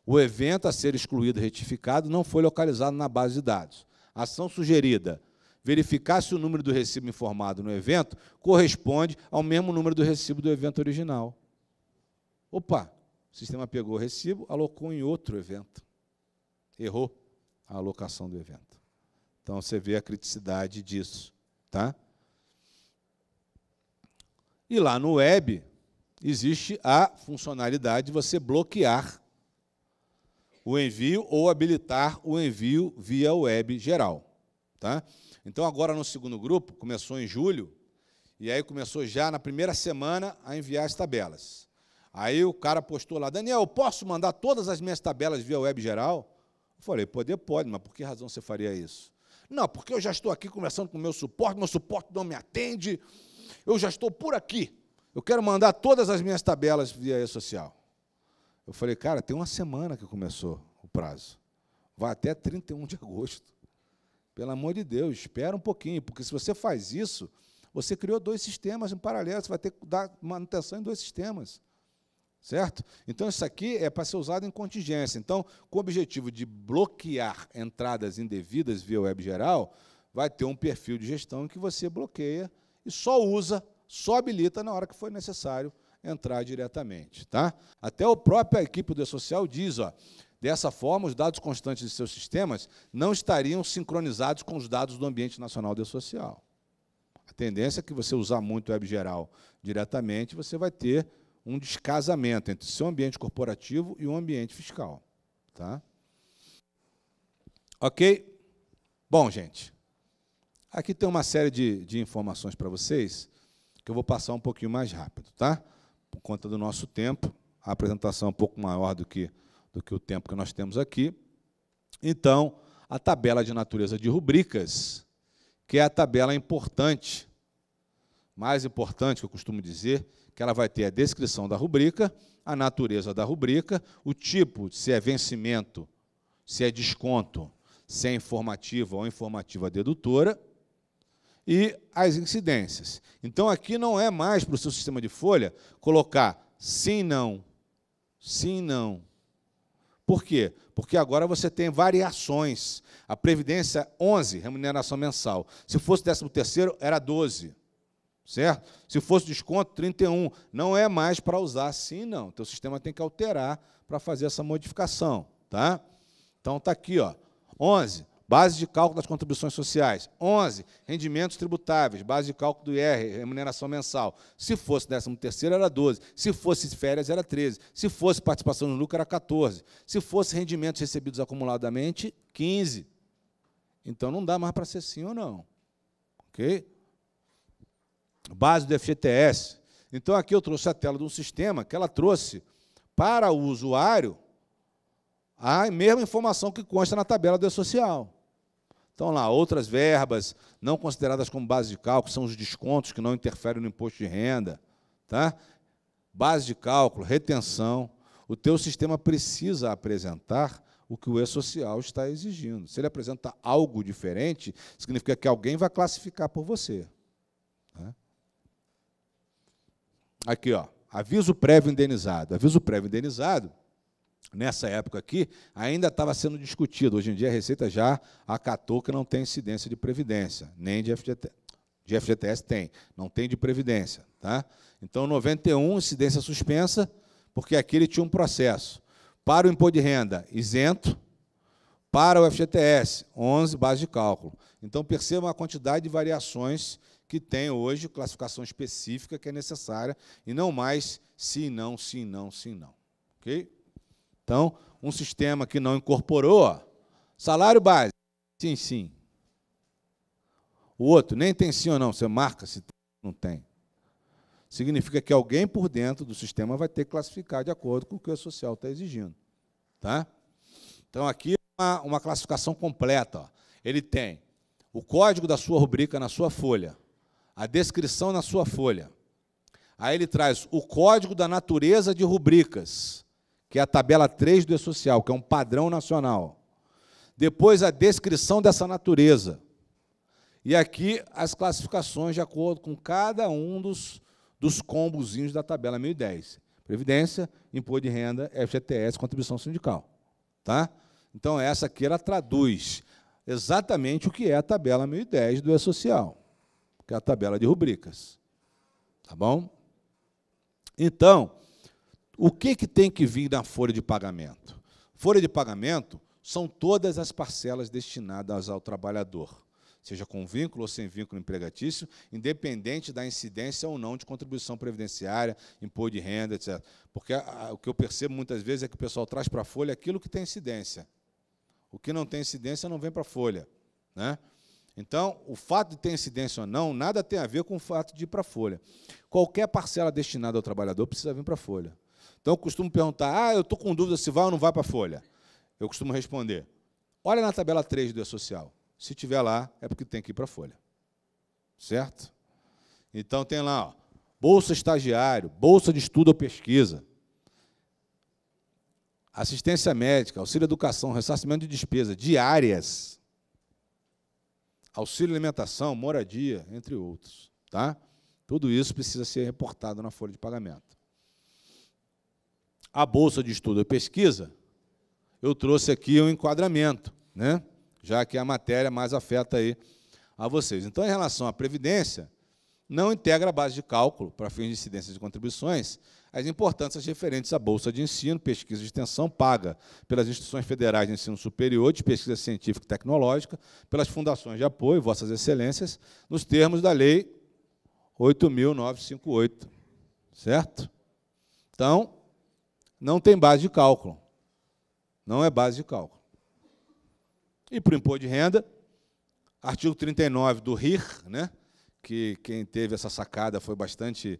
O evento a ser excluído e retificado não foi localizado na base de dados. Ação sugerida: verificar se o número do recibo informado no evento corresponde ao mesmo número do recibo do evento original. Opa, o sistema pegou o recibo, alocou em outro evento. Errou a alocação do evento. Então, você vê a criticidade disso. Tá? E lá no web, existe a funcionalidade de você bloquear o envio ou habilitar o envio via web geral. Tá? Então, agora, no segundo grupo, começou em julho, e aí começou já na primeira semana a enviar as tabelas. Aí o cara postou lá, Daniel, eu posso mandar todas as minhas tabelas via web geral? Eu falei, poder pode, mas por que razão você faria isso? Não, porque eu já estou aqui conversando com o meu suporte não me atende, eu já estou por aqui, eu quero mandar todas as minhas tabelas via e-social. Eu falei, cara, tem uma semana que começou o prazo, vai até 31 de agosto. Pelo amor de Deus, espera um pouquinho, porque se você faz isso, você criou 2 sistemas em paralelo, você vai ter que dar manutenção em 2 sistemas. Certo? Então, isso aqui é para ser usado em contingência. Então, com o objetivo de bloquear entradas indevidas via web geral, vai ter um perfil de gestão que você bloqueia e só usa, só habilita na hora que for necessário entrar diretamente. Tá? Até a própria equipe do E-Social diz, ó, dessa forma, os dados constantes de seus sistemas não estariam sincronizados com os dados do ambiente nacional do E-Social. A tendência é que você usar muito web geral diretamente, você vai ter um descasamento entre o seu ambiente corporativo e o ambiente fiscal. Tá? Ok? Bom, gente, aqui tem uma série de informações para vocês que eu vou passar um pouquinho mais rápido. Tá? Por conta do nosso tempo, a apresentação é um pouco maior do que o tempo que nós temos aqui. Então, a tabela de natureza de rubricas, que é a tabela importante, mais importante, que eu costumo dizer, que ela vai ter a descrição da rubrica, a natureza da rubrica, o tipo, se é vencimento, se é desconto, se é informativa ou informativa dedutora, e as incidências. Então, aqui não é mais para o seu sistema de folha colocar sim, não, sim, não. Por quê? Porque agora você tem variações. A Previdência, 11, remuneração mensal. Se fosse 13º, era 12. Certo? Se fosse desconto, 31. Não é mais para usar sim, não. O teu sistema tem que alterar para fazer essa modificação. Tá? Então, está aqui, ó, 11, base de cálculo das contribuições sociais. 11, rendimentos tributáveis, base de cálculo do IR, remuneração mensal. Se fosse 13º, era 12. Se fosse férias, era 13. Se fosse participação no lucro, era 14. Se fosse rendimentos recebidos acumuladamente, 15. Então, não dá mais para ser sim ou não. Ok? base do FGTS. Então, aqui eu trouxe a tela de um sistema que ela trouxe para o usuário a mesma informação que consta na tabela do E-Social. Então, lá, outras verbas não consideradas como base de cálculo, são os descontos que não interferem no imposto de renda. Tá? Base de cálculo, retenção. O teu sistema precisa apresentar o que o E-Social está exigindo. Se ele apresenta algo diferente, significa que alguém vai classificar por você. Tá? Aqui, ó, aviso prévio indenizado. Aviso prévio indenizado, nessa época aqui, ainda estava sendo discutido. Hoje em dia, a Receita já acatou que não tem incidência de Previdência, nem de FGTS. De FGTS tem, não tem de Previdência. Tá? Então, 91, incidência suspensa, porque aqui ele tinha um processo. Para o imposto de renda, isento. Para o FGTS, 11, base de cálculo. Então, percebam a quantidade de variações que tem hoje, classificação específica que é necessária, e não mais sim, não, sim, não, sim, não. Ok? Então, um sistema que não incorporou, ó, salário base, sim, sim. O outro, nem tem sim ou não, você marca se tem ou não tem. Significa que alguém por dentro do sistema vai ter que classificar de acordo com o que o E-Social está exigindo. Tá? Então, aqui é uma classificação completa. Ó. Ele tem o código da sua rubrica na sua folha, a descrição na sua folha. Aí ele traz o código da natureza de rubricas, que é a tabela 3 do E-Social, que é um padrão nacional. Depois, a descrição dessa natureza. E aqui, as classificações de acordo com cada um dos combozinhos da tabela 1010. Previdência, imposto de renda, FGTS, contribuição sindical. Tá? Então, essa aqui ela traduz exatamente o que é a tabela 1010 do E-Social, que é a tabela de rubricas. Tá bom? Então, o que tem que vir na folha de pagamento? Folha de pagamento são todas as parcelas destinadas ao trabalhador, seja com vínculo ou sem vínculo empregatício, independente da incidência ou não de contribuição previdenciária, imposto de renda, etc. Porque o que eu percebo muitas vezes é que o pessoal traz para a folha aquilo que tem incidência. O que não tem incidência não vem para a folha. Né? Então, o fato de ter incidência ou não, nada tem a ver com o fato de ir para a folha. Qualquer parcela destinada ao trabalhador precisa vir para a folha. Então, eu costumo perguntar, eu estou com dúvida se vai ou não vai para a folha. Eu costumo responder, olha na tabela 3 do E-Social. Se tiver lá, é porque tem que ir para a folha. Certo? Então, tem lá, ó, bolsa estagiário, bolsa de estudo ou pesquisa, assistência médica, auxílio educação, ressarcimento de despesa, diárias, auxílio alimentação, moradia, entre outros. Tá? Tudo isso precisa ser reportado na folha de pagamento. A bolsa de estudo ou pesquisa, eu trouxe aqui um enquadramento, né? Já que a matéria mais afeta aí a vocês. Então, em relação à Previdência, não integra a base de cálculo para fins de incidência de contribuições as importâncias referentes à bolsa de ensino, pesquisa e extensão paga pelas instituições federais de ensino superior, de pesquisa científica e tecnológica, pelas fundações de apoio, vossas excelências, nos termos da Lei 8.958, certo? Então, não tem base de cálculo. Não é base de cálculo. E para o imposto de renda, artigo 39 do RIR, né, que quem teve essa sacada foi bastante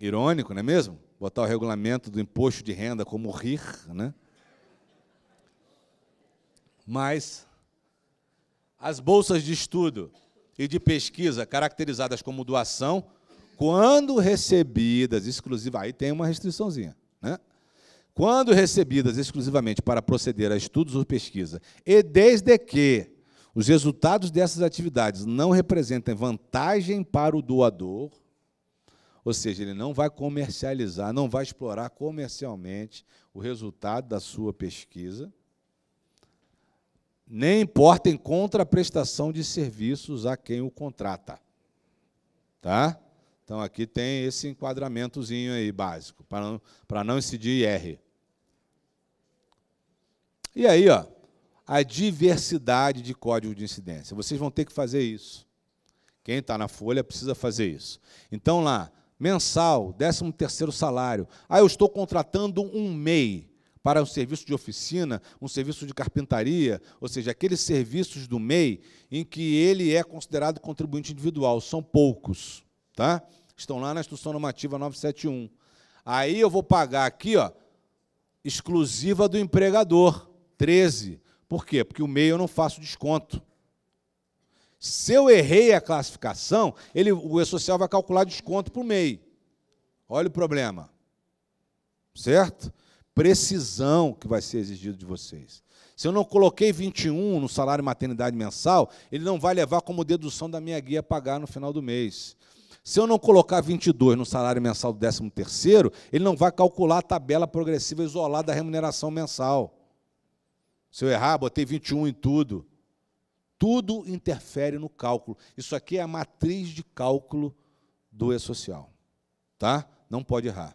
irônico, não é mesmo? Botar o regulamento do imposto de renda como RIR, né? Mas as bolsas de estudo e de pesquisa caracterizadas como doação, quando recebidas exclusivamente, aí tem uma restriçãozinha, né? Quando recebidas exclusivamente para proceder a estudos ou pesquisa, e desde que os resultados dessas atividades não representem vantagem para o doador, ou seja, ele não vai comercializar, não vai explorar comercialmente o resultado da sua pesquisa, nem importa em contraprestação de serviços a quem o contrata. Tá? Então, aqui tem esse enquadramentozinho aí básico, para não incidir IR. E aí, ó, a diversidade de código de incidência. Vocês vão ter que fazer isso. Quem está na folha precisa fazer isso. Então, lá, mensal, 13º salário. Eu estou contratando um MEI para um serviço de oficina, um serviço de carpintaria, ou seja, aqueles serviços do MEI em que ele é considerado contribuinte individual. São poucos. tá? Estão lá na Instrução Normativa 971. Aí eu vou pagar aqui, ó, exclusiva do empregador, 13. Por quê? Porque o MEI eu não faço desconto. Se eu errei a classificação, o E-Social vai calcular desconto para o MEI. Olha o problema. Certo? Precisão que vai ser exigido de vocês. Se eu não coloquei 21 no salário maternidade mensal, ele não vai levar como dedução da minha guia a pagar no final do mês. Se eu não colocar 22 no salário mensal do 13º, ele não vai calcular a tabela progressiva isolada da remuneração mensal. Se eu errar, botei 21 em tudo. Tudo interfere no cálculo. Isso aqui é a matriz de cálculo do E-Social. Tá? Não pode errar.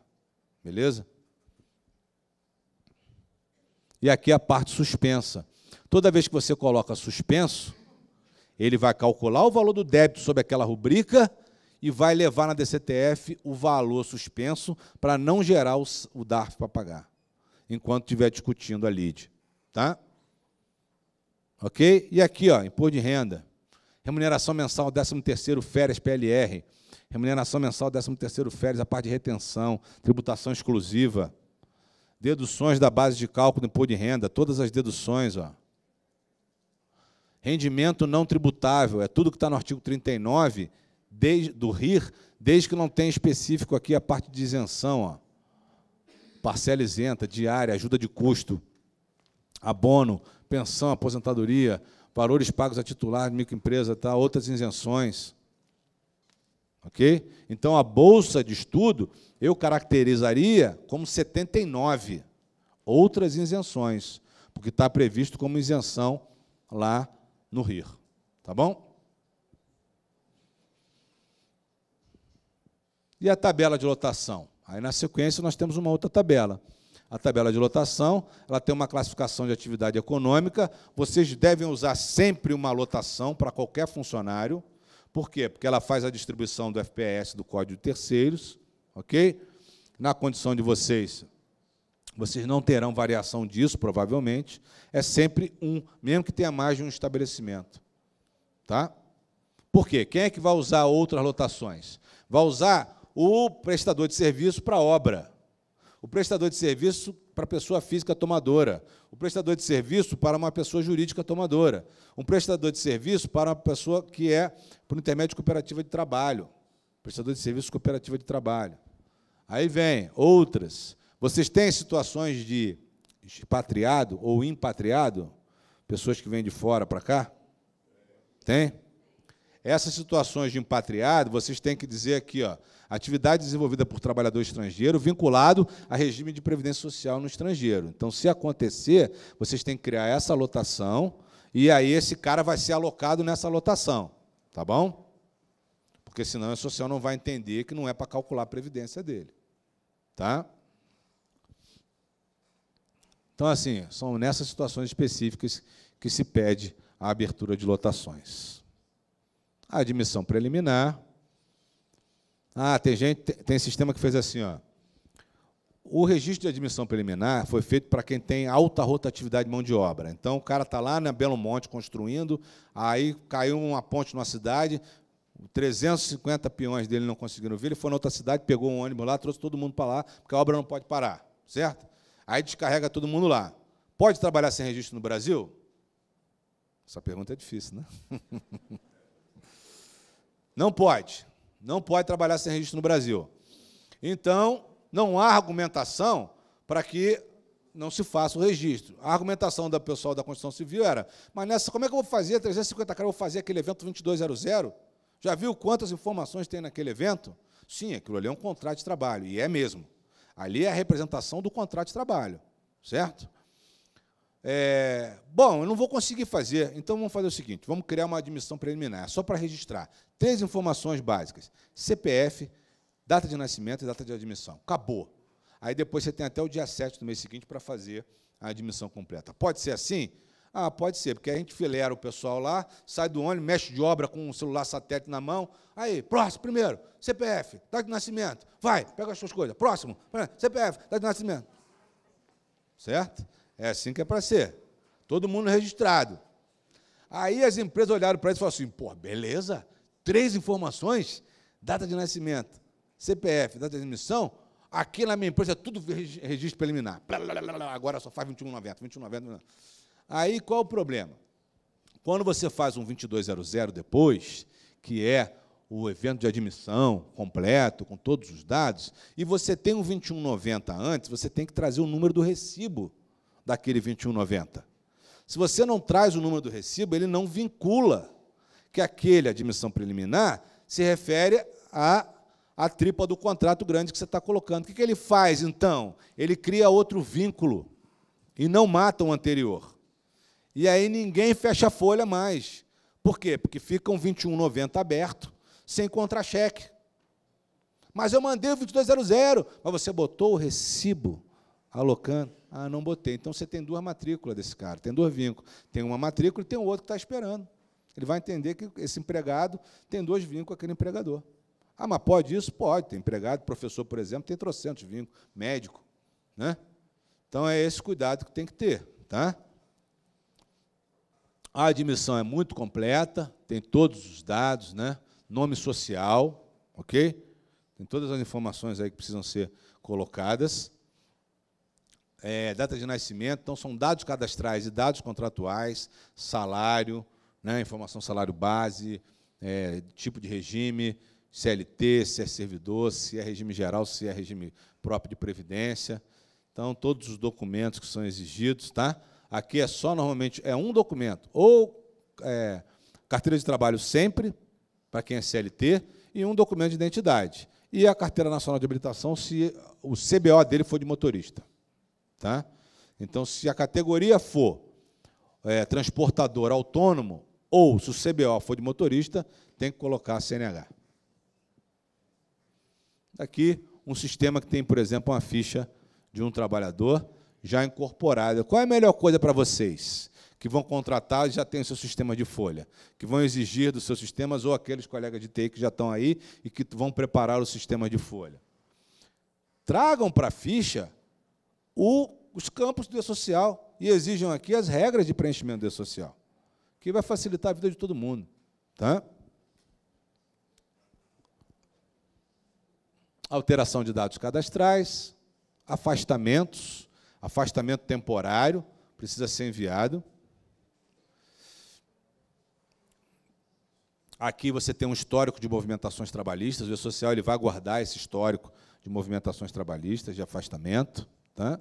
Beleza? E aqui a parte suspensa. Toda vez que você coloca suspenso, ele vai calcular o valor do débito sobre aquela rubrica e vai levar na DCTF o valor suspenso para não gerar o DARF para pagar, enquanto estiver discutindo a lide. Tá? Ok? E aqui, ó, imposto de renda. Remuneração mensal, 13º, férias, PLR. Remuneração mensal, 13º, férias, a parte de retenção, tributação exclusiva. Deduções da base de cálculo do imposto de renda, todas as deduções. Ó. Rendimento não tributável, é tudo que está no artigo 39 do RIR, desde que não tenha específico aqui a parte de isenção. Ó. Parcela isenta, diária, ajuda de custo, abono, pensão, aposentadoria, valores pagos a titular de microempresa, tá? Outras isenções. Ok? Então, a bolsa de estudo eu caracterizaria como 79 outras isenções, porque está previsto como isenção lá no RIR. Tá bom? E a tabela de lotação? Aí, na sequência, nós temos uma outra tabela. A tabela de lotação, ela tem uma classificação de atividade econômica. Vocês devem usar sempre uma lotação para qualquer funcionário. Por quê? Porque ela faz a distribuição do FPS do Código de Terceiros, ok? Na condição de vocês não terão variação disso, provavelmente. É sempre um, mesmo que tenha mais de um estabelecimento. Tá? Por quê? Quem é que vai usar outras lotações? Vai usar o prestador de serviço para obra, o prestador de serviço para pessoa física tomadora, o prestador de serviço para uma pessoa jurídica tomadora, um prestador de serviço para uma pessoa que é por intermédio de cooperativa de trabalho, prestador de serviço cooperativa de trabalho. Aí vem outras. Vocês têm situações de expatriado ou impatriado? Pessoas que vêm de fora para cá? Tem? Essas situações de impatriado, vocês têm que dizer aqui, ó, atividade desenvolvida por trabalhador estrangeiro vinculado a regime de previdência social no estrangeiro. Então, se acontecer, vocês têm que criar essa lotação e aí esse cara vai ser alocado nessa lotação. Tá bom? Porque senão o social não vai entender que não é para calcular a previdência dele. Tá? Então, assim, são nessas situações específicas que se pede a abertura de lotações. A admissão preliminar. Tem sistema que fez assim, ó. O registro de admissão preliminar foi feito para quem tem alta rotatividade de mão de obra. Então, o cara está lá na Belo Monte construindo, aí caiu uma ponte numa cidade, 350 peões dele não conseguiram vir, ele foi na outra cidade, pegou um ônibus lá, trouxe todo mundo para lá, porque a obra não pode parar, certo? Aí descarrega todo mundo lá. Pode trabalhar sem registro no Brasil? Essa pergunta é difícil, né? Não pode. Não pode trabalhar sem registro no Brasil. Então, não há argumentação para que não se faça o registro. A argumentação do pessoal da Constituição Civil era, mas nessa, como é que eu vou fazer 350 caras, eu vou fazer aquele evento 2200? Já viu quantas informações tem naquele evento? Sim, aquilo ali é um contrato de trabalho, e é mesmo. Ali é a representação do contrato de trabalho, certo? Bom, eu não vou conseguir fazer, então vamos fazer o seguinte, vamos criar uma admissão preliminar, só para registrar 3 informações básicas, CPF, data de nascimento e data de admissão. Acabou. Aí depois você tem até o dia 7 do mês seguinte para fazer a admissão completa. Pode ser assim? Ah, pode ser, porque a gente fileira o pessoal lá, sai do ônibus, mexe de obra com um celular satélite na mão, aí, próximo, primeiro, CPF, data de nascimento, vai, pega as suas coisas, próximo, CPF, data de nascimento. Certo? É assim que é para ser. Todo mundo registrado. Aí as empresas olharam para isso e falaram assim, pô, beleza, 3 informações, data de nascimento, CPF, data de admissão, aqui na minha empresa é tudo registro preliminar. Agora só faz 2190, 2190. Aí, qual o problema? Quando você faz um 2200 depois, que é o evento de admissão completo, com todos os dados, e você tem um 2190 antes, você tem que trazer o número do recibo daquele 2190. Se você não traz o número do recibo, ele não vincula que aquele admissão preliminar se refere à tripa do contrato grande que você está colocando. O que ele faz, então? Ele cria outro vínculo e não mata o anterior. E aí ninguém fecha a folha mais. Por quê? Porque fica um 2190 aberto, sem contra-cheque. Mas eu mandei o 2200, mas você botou o recibo alocando. Ah, não botei. Então, você tem duas matrículas desse cara, tem dois vínculos. Tem uma matrícula e tem o outro que está esperando. Ele vai entender que esse empregado tem dois vínculos com aquele empregador. Ah, mas pode isso? Pode. Tem empregado, professor, por exemplo, tem trocentos vínculos, médico. Né? Então, é esse cuidado que tem que ter. Tá? A admissão é muito completa, tem todos os dados, né? Nome social, ok? Tem todas as informações aí que precisam ser colocadas. Data de nascimento, então são dados cadastrais e dados contratuais, salário, né? Informação salário base, tipo de regime, CLT, se é servidor, se é regime geral, se é regime próprio de previdência. Então, todos os documentos que são exigidos, tá? Aqui é só, normalmente, um documento, ou carteira de trabalho sempre, para quem é CLT, e um documento de identidade. E a Carteira Nacional de Habilitação, se o CBO dele for de motorista. Tá? Então, se a categoria for transportador autônomo, ou se o CBO for de motorista, tem que colocar a CNH. Aqui, um sistema que tem, por exemplo, uma ficha de um trabalhador já incorporada. Qual é a melhor coisa para vocês que vão contratar e já têm o seu sistema de folha, que vão exigir dos seus sistemas, ou aqueles colegas de TI que já estão aí e que vão preparar o sistema de folha? Tragam para a ficha os campos do E-Social e exijam aqui as regras de preenchimento do E-Social, que vai facilitar a vida de todo mundo. Tá? Alteração de dados cadastrais, afastamentos, afastamento temporário, precisa ser enviado. Aqui você tem um histórico de movimentações trabalhistas, o E-Social ele vai guardar esse histórico de movimentações trabalhistas, de afastamento. Tá?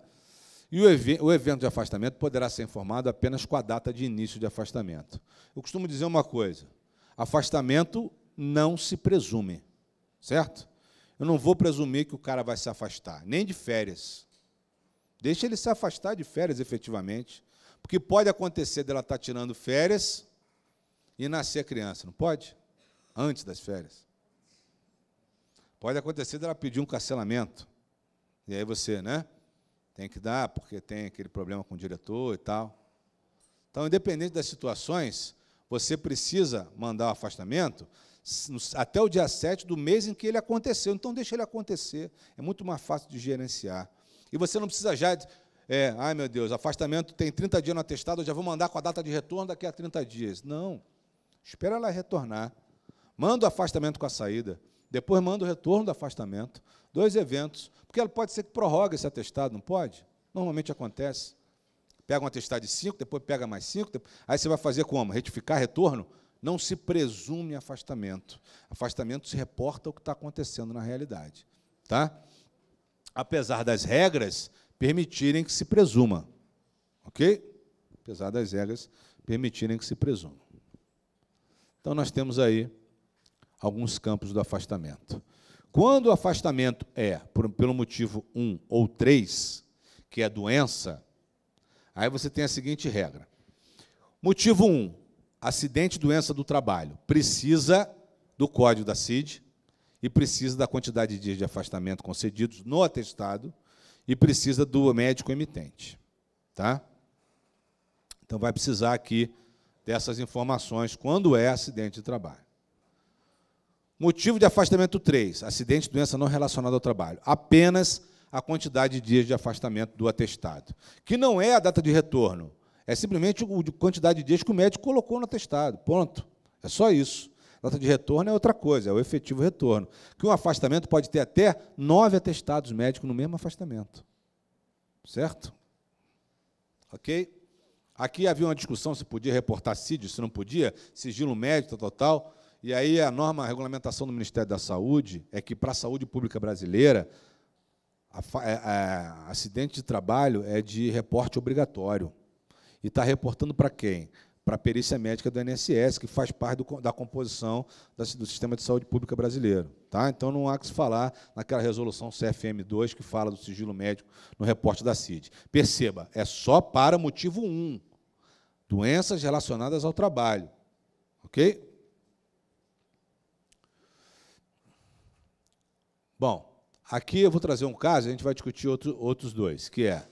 E o evento de afastamento poderá ser informado apenas com a data de início de afastamento. Eu costumo dizer uma coisa: afastamento não se presume, certo? Eu não vou presumir que o cara vai se afastar, nem de férias. Deixa ele se afastar de férias, efetivamente, porque pode acontecer dela estar tirando férias e nascer a criança, não pode? Antes das férias. Pode acontecer dela pedir um cancelamento, e aí você, né? Tem que dar, porque tem aquele problema com o diretor e tal. Então, independente das situações, você precisa mandar o afastamento até o dia 7 do mês em que ele aconteceu. Então, deixa ele acontecer. É muito mais fácil de gerenciar. E você não precisa já... ai, meu Deus, afastamento tem 30 dias no atestado, eu já vou mandar com a data de retorno daqui a 30 dias. Não. Espera ela retornar. Manda o afastamento com a saída. Depois manda o retorno do afastamento. 2 eventos. Porque ela pode ser que prorrogue esse atestado, não pode? Normalmente acontece. Pega um atestado de 5, depois pega mais 5, aí você vai fazer como? Retificar retorno? Não se presume afastamento. Afastamento se reporta o que está acontecendo na realidade. Tá? Apesar das regras permitirem que se presuma. Ok? Apesar das regras permitirem que se presuma. Então, nós temos aí alguns campos do afastamento. Quando o afastamento é pelo motivo 1 ou 3, que é doença, aí você tem a seguinte regra. Motivo 1, acidente, doença do trabalho, precisa do código da CID e precisa da quantidade de dias de afastamento concedidos no atestado e precisa do médico emitente. Tá? Então, vai precisar aqui dessas informações quando é acidente de trabalho. Motivo de afastamento 3, acidente, doença não relacionada ao trabalho. Apenas a quantidade de dias de afastamento do atestado, que não é a data de retorno, é simplesmente a quantidade de dias que o médico colocou no atestado, ponto. É só isso. Nota de retorno é outra coisa, é o efetivo retorno. Que um afastamento pode ter até 9 atestados médicos no mesmo afastamento. Certo? Ok? Aqui havia uma discussão se podia reportar CID, se não podia, sigilo médico, tal. E aí a norma, a regulamentação do Ministério da Saúde é que, para a saúde pública brasileira, acidente de trabalho é de reporte obrigatório. E está reportando para quem? Para a perícia médica do INSS, que faz parte da composição do sistema de saúde pública brasileiro. Tá? Então, não há que se falar naquela resolução CFM2, que fala do sigilo médico no reporte da CID. Perceba, é só para motivo 1, doenças relacionadas ao trabalho. Ok? Bom, aqui eu vou trazer um caso, a gente vai discutir outros dois, que é,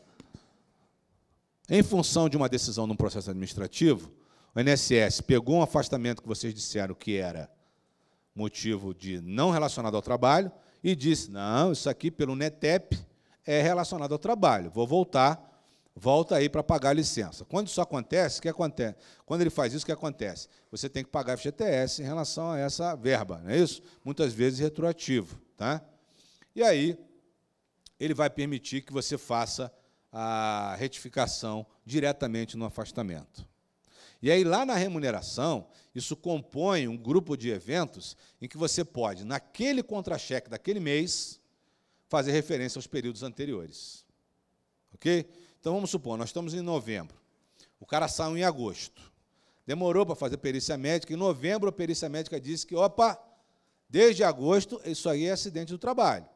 em função de uma decisão num processo administrativo, o INSS pegou um afastamento que vocês disseram que era motivo de não relacionado ao trabalho e disse, não, isso aqui, pelo NETEP, é relacionado ao trabalho, vou volta aí para pagar a licença. Quando isso acontece, o que acontece? Quando ele faz isso, o que acontece? Você tem que pagar FGTS em relação a essa verba, não é isso? Muitas vezes retroativo. Tá? E aí, ele vai permitir que você faça a retificação diretamente no afastamento. E aí, lá na remuneração, isso compõe um grupo de eventos em que você pode, naquele contra-cheque daquele mês, fazer referência aos períodos anteriores. Ok? Então, vamos supor, nós estamos em novembro. O cara saiu em agosto. Demorou para fazer perícia médica. Em novembro, a perícia médica disse que, opa, desde agosto, isso aí é acidente do trabalho.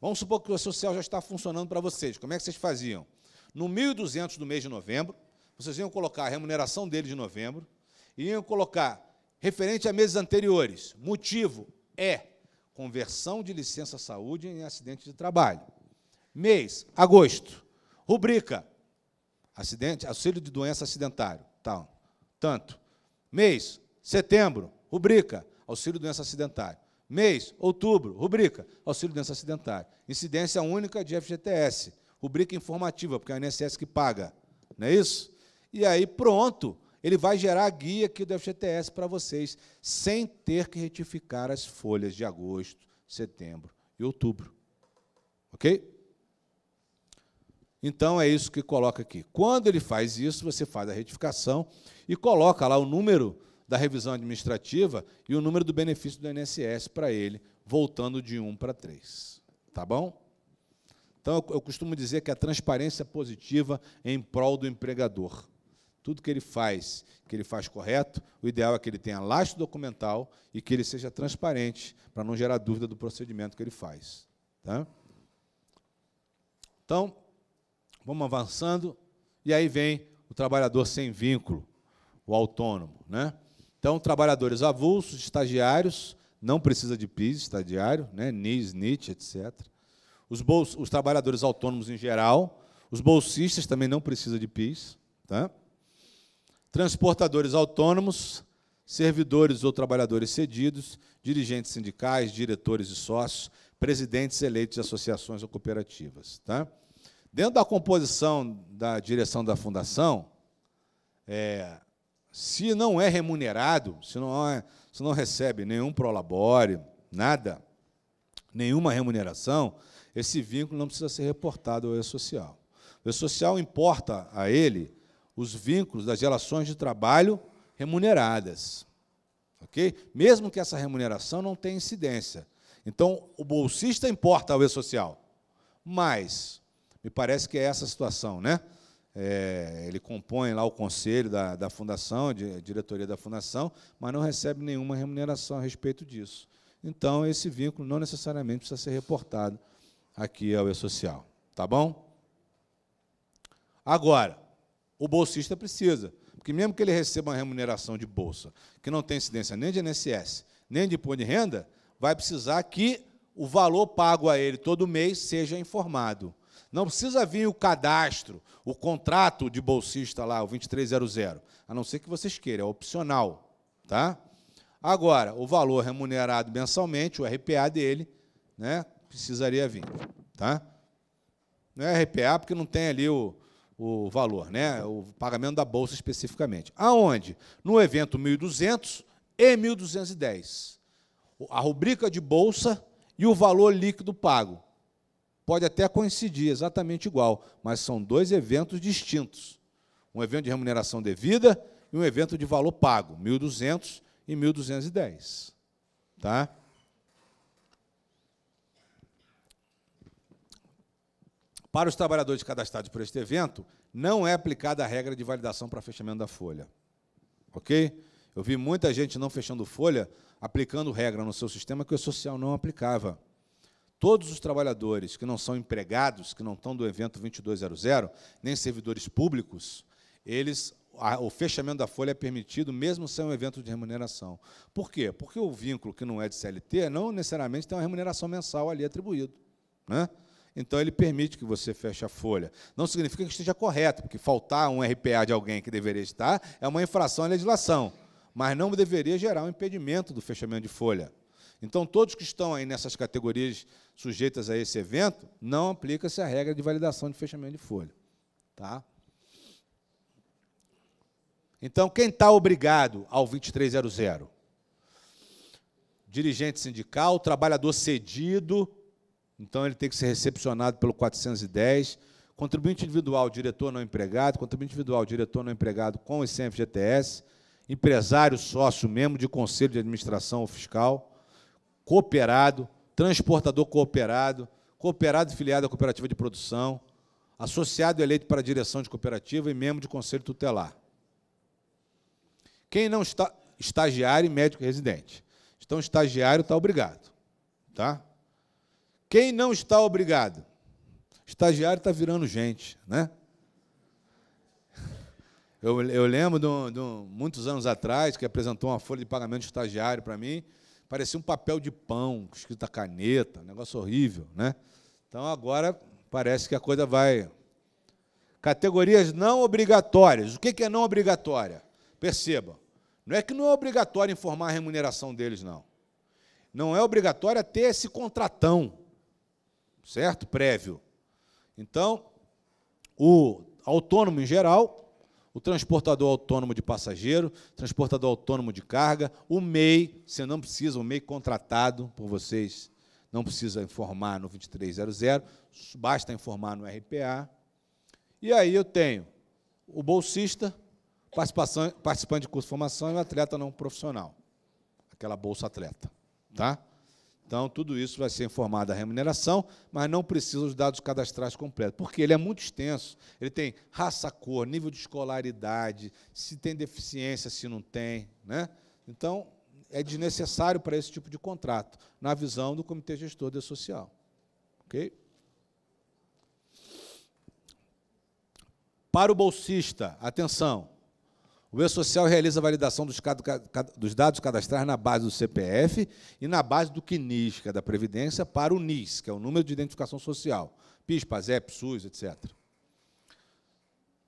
Vamos supor que o social já está funcionando para vocês. Como é que vocês faziam? No 1.200 do mês de novembro, vocês iam colocar a remuneração dele de novembro, e iam colocar referente a meses anteriores. Motivo é conversão de licença-saúde em acidente de trabalho. Mês, agosto. Rubrica, acidente, auxílio de doença acidentário. Tal, tanto. Mês, setembro, rubrica, auxílio de doença acidentária. Mês, outubro, rubrica, auxílio de doença acidentária. Incidência única de FGTS, rubrica informativa, porque é o INSS que paga. Não é isso? E aí, pronto, ele vai gerar a guia aqui do FGTS para vocês, sem ter que retificar as folhas de agosto, setembro e outubro. Ok? Então, é isso que coloca aqui. Quando ele faz isso, você faz a retificação e coloca lá o número da revisão administrativa e o número do benefício do INSS para ele, voltando de 1 para 3. Tá bom? Então, eu costumo dizer que a transparência positiva é em prol do empregador. Tudo que ele faz correto, o ideal é que ele tenha lastro documental e que ele seja transparente, para não gerar dúvida do procedimento que ele faz. Tá? Então, vamos avançando, e aí vem o trabalhador sem vínculo, o autônomo. Né? Então, trabalhadores avulsos, estagiários, não precisa de PIS, estagiário, né? NIS, NIT, etc. Os trabalhadores autônomos em geral, os bolsistas também não precisam de PIS. Tá? Transportadores autônomos, servidores ou trabalhadores cedidos, dirigentes sindicais, diretores e sócios, presidentes eleitos de associações ou cooperativas. Tá? Dentro da composição da direção da fundação, se não é remunerado, se não recebe nenhum prolabore, nada, nenhuma remuneração, esse vínculo não precisa ser reportado ao E-Social. O E-Social importa a ele os vínculos das relações de trabalho remuneradas. Ok? Mesmo que essa remuneração não tenha incidência. Então, o bolsista importa ao E-Social. Mas, me parece que é essa a situação, né? Ele compõe lá o conselho da fundação, a diretoria da fundação, mas não recebe nenhuma remuneração a respeito disso. Então, esse vínculo não necessariamente precisa ser reportado aqui ao E-Social. Tá bom? Agora, o bolsista precisa, porque mesmo que ele receba uma remuneração de bolsa, que não tem incidência nem de INSS, nem de imposto de renda, vai precisar que o valor pago a ele todo mês seja informado. Não precisa vir o cadastro, o contrato de bolsista lá, o 2300, a não ser que vocês queiram, é opcional. Tá? Agora, o valor remunerado mensalmente, o RPA dele, né, precisaria vir. Tá? Não é RPA porque não tem ali o valor, né, o pagamento da bolsa especificamente. Aonde? No evento 1.200, e 1.210. A rubrica de bolsa e o valor líquido pago. Pode até coincidir, exatamente igual, mas são dois eventos distintos. Um evento de remuneração devida e um evento de valor pago, 1.200 e 1.210. Tá? Para os trabalhadores cadastrados por este evento, não é aplicada a regra de validação para fechamento da folha. Ok? Eu vi muita gente não fechando folha, aplicando regra no seu sistema que o social não aplicava. Todos os trabalhadores que não são empregados, que não estão do evento 2200, nem servidores públicos, o fechamento da folha é permitido mesmo sem um evento de remuneração. Por quê? Porque o vínculo que não é de CLT não necessariamente tem uma remuneração mensal ali atribuída, né? Então, ele permite que você feche a folha. Não significa que esteja correto, porque faltar um RPA de alguém que deveria estar é uma infração à legislação, mas não deveria gerar um impedimento do fechamento de folha. Então, todos que estão aí nessas categorias sujeitas a esse evento, não aplica-se a regra de validação de fechamento de folha. Tá? Então, quem está obrigado ao 2300? Dirigente sindical, trabalhador cedido, então ele tem que ser recepcionado pelo 410, contribuinte individual, diretor não empregado, contribuinte individual, diretor não empregado com e sem FGTS, empresário, sócio, membro de conselho de administração ou fiscal, cooperado, transportador cooperado, cooperado filiado à cooperativa de produção, associado eleito para a direção de cooperativa e membro de conselho tutelar. Quem não está, estagiário e médico residente. Então, estagiário está obrigado. Tá? Quem não está obrigado? Estagiário está virando gente, né? Eu lembro, muitos anos atrás, que apresentou uma folha de pagamento de estagiário para mim, parecia um papel de pão, escrito a caneta, um negócio horrível, né? Então, agora, parece que a coisa vai... Categorias não obrigatórias. O que é não obrigatória? Perceba, não é que não é obrigatório informar a remuneração deles, não. Não é obrigatório ter esse contratão, certo? Prévio. Então, o autônomo em geral, o transportador autônomo de passageiro, transportador autônomo de carga, o MEI, você não precisa, o MEI contratado por vocês, não precisa informar no 2300, basta informar no RPA. E aí eu tenho o bolsista, participante de curso de formação e o atleta não profissional, aquela bolsa atleta. Tá? Então, tudo isso vai ser informado a remuneração, mas não precisa os dados cadastrais completos, porque ele é muito extenso. Ele tem raça, cor, nível de escolaridade, se tem deficiência, se não tem, né? Então, é desnecessário para esse tipo de contrato, na visão do Comitê Gestor de Social. Ok? Para o bolsista, atenção, o E-Social realiza a validação dos dados cadastrais na base do CPF e na base do CNIS, que é da Previdência, para o NIS, que é o Número de Identificação Social, PIS, PASEP, SUS, etc.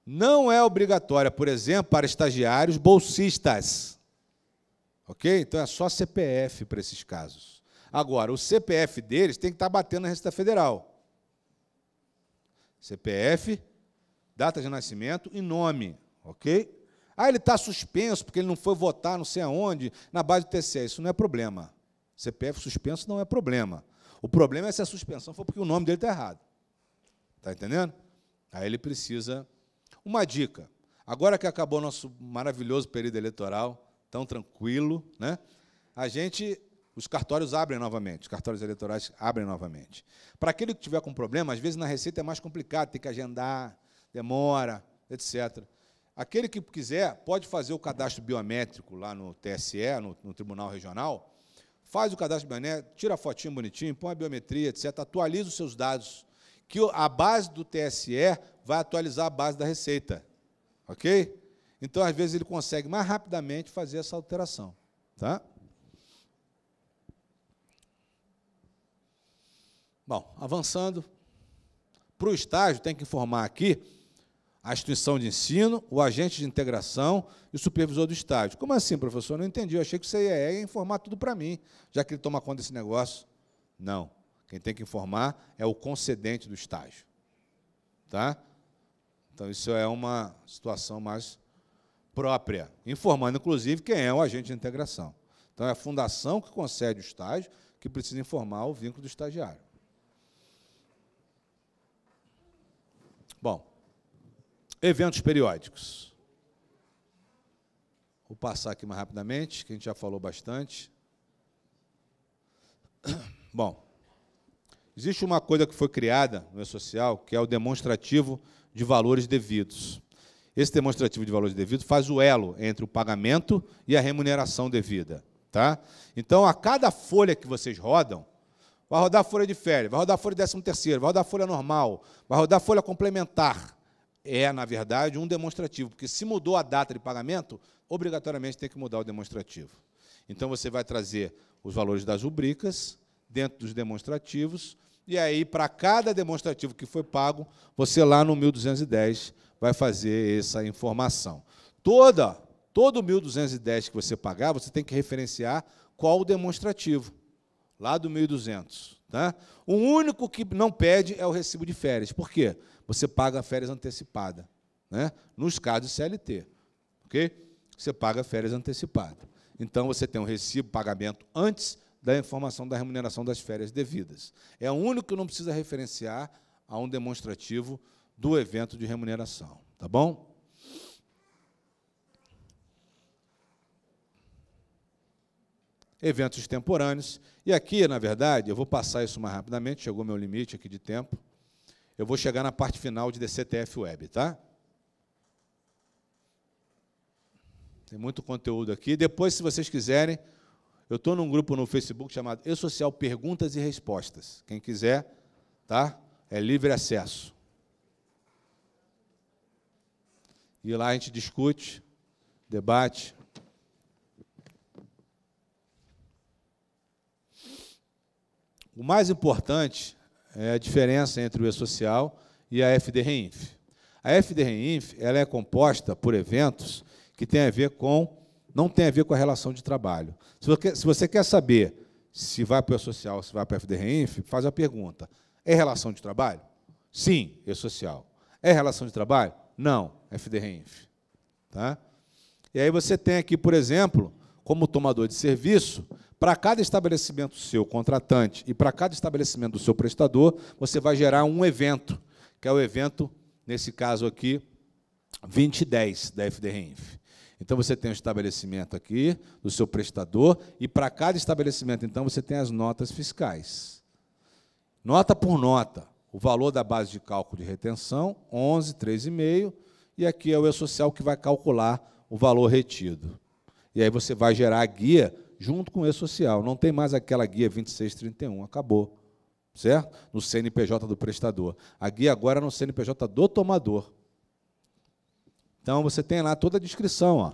Não é obrigatória, por exemplo, para estagiários bolsistas. Ok? Então, é só CPF para esses casos. Agora, o CPF deles tem que estar batendo na Receita Federal. CPF, data de nascimento e nome. Ok? Ah, ele está suspenso porque ele não foi votar não sei aonde, na base do TCE. Isso não é problema. CPF suspenso não é problema. O problema é se a suspensão for porque o nome dele está errado. Está entendendo? Aí ele precisa... Uma dica. Agora que acabou o nosso maravilhoso período eleitoral, tão tranquilo, né? Os cartórios abrem novamente, os cartórios eleitorais abrem novamente. Para aquele que tiver com problema, às vezes na Receita é mais complicado, tem que agendar, demora, etc. Aquele que quiser pode fazer o cadastro biométrico lá no TSE, no Tribunal Regional, faz o cadastro biométrico, tira a fotinho bonitinho, põe a biometria, etc., atualiza os seus dados, que a base do TSE vai atualizar a base da Receita. Ok? Então, às vezes, ele consegue mais rapidamente fazer essa alteração. Tá? Bom, avançando. Para o estágio, tem que informar aqui a instituição de ensino, o agente de integração e o supervisor do estágio. Como assim, professor? Não entendi. Eu achei que você ia informar tudo para mim, já que ele toma conta desse negócio. Não. Quem tem que informar é o concedente do estágio. Tá? Então, isso é uma situação mais própria, informando, inclusive, quem é o agente de integração. Então, é a fundação que concede o estágio que precisa informar o vínculo do estagiário. Bom, eventos periódicos. Vou passar aqui mais rapidamente, que a gente já falou bastante. Bom, existe uma coisa que foi criada no E-Social, que é o demonstrativo de valores devidos. Esse demonstrativo de valores devidos faz o elo entre o pagamento e a remuneração devida. Tá? Então, a cada folha que vocês rodam, vai rodar folha de férias, vai rodar folha de 13º, vai rodar folha normal, vai rodar folha complementar. É, na verdade, um demonstrativo, porque se mudou a data de pagamento, obrigatoriamente tem que mudar o demonstrativo. Então, você vai trazer os valores das rubricas dentro dos demonstrativos, e aí, para cada demonstrativo que foi pago, você lá no 1210 vai fazer essa informação. Todo 1210 que você pagar, você tem que referenciar qual o demonstrativo, lá do 1200. Tá? O único que não pede é o recibo de férias. Por quê? Você paga a férias antecipada, né? Nos casos de CLT. Okay? Você paga férias antecipada. Então, você tem um recibo, pagamento antes da informação da remuneração das férias devidas. É o único que não precisa referenciar a um demonstrativo do evento de remuneração. Tá bom? Eventos extemporâneos. E aqui, na verdade, eu vou passar isso mais rapidamente, chegou meu limite aqui de tempo. Eu vou chegar na parte final de DCTF Web, tá? Tem muito conteúdo aqui. Depois, se vocês quiserem, eu estou num grupo no Facebook chamado E-Social Perguntas e Respostas. Quem quiser, tá? É livre acesso. E lá a gente discute, debate. O mais importante é a diferença entre o E-Social e a FDREINF. A FDREINF ela é composta por eventos que têm a ver com, não tem a ver com a relação de trabalho. Se você quer saber se vai para o E-Social ou se vai para a FDREINF, faz a pergunta. É relação de trabalho? Sim, E-Social. É relação de trabalho? Não, FDREINF. Tá? E aí você tem aqui, por exemplo, como tomador de serviço, para cada estabelecimento seu contratante e para cada estabelecimento do seu prestador, você vai gerar um evento, que é o evento, nesse caso aqui, 2010 da FDREINF. Então, você tem um estabelecimento aqui do seu prestador e para cada estabelecimento, então, você tem as notas fiscais. Nota por nota, o valor da base de cálculo de retenção, 11, 3,5, e aqui é o E-Social que vai calcular o valor retido. E aí você vai gerar a guia junto com o E-Social. Não tem mais aquela guia 2631, acabou, certo? No CNPJ do prestador. A guia agora é no CNPJ do tomador. Então, você tem lá toda a descrição, ó.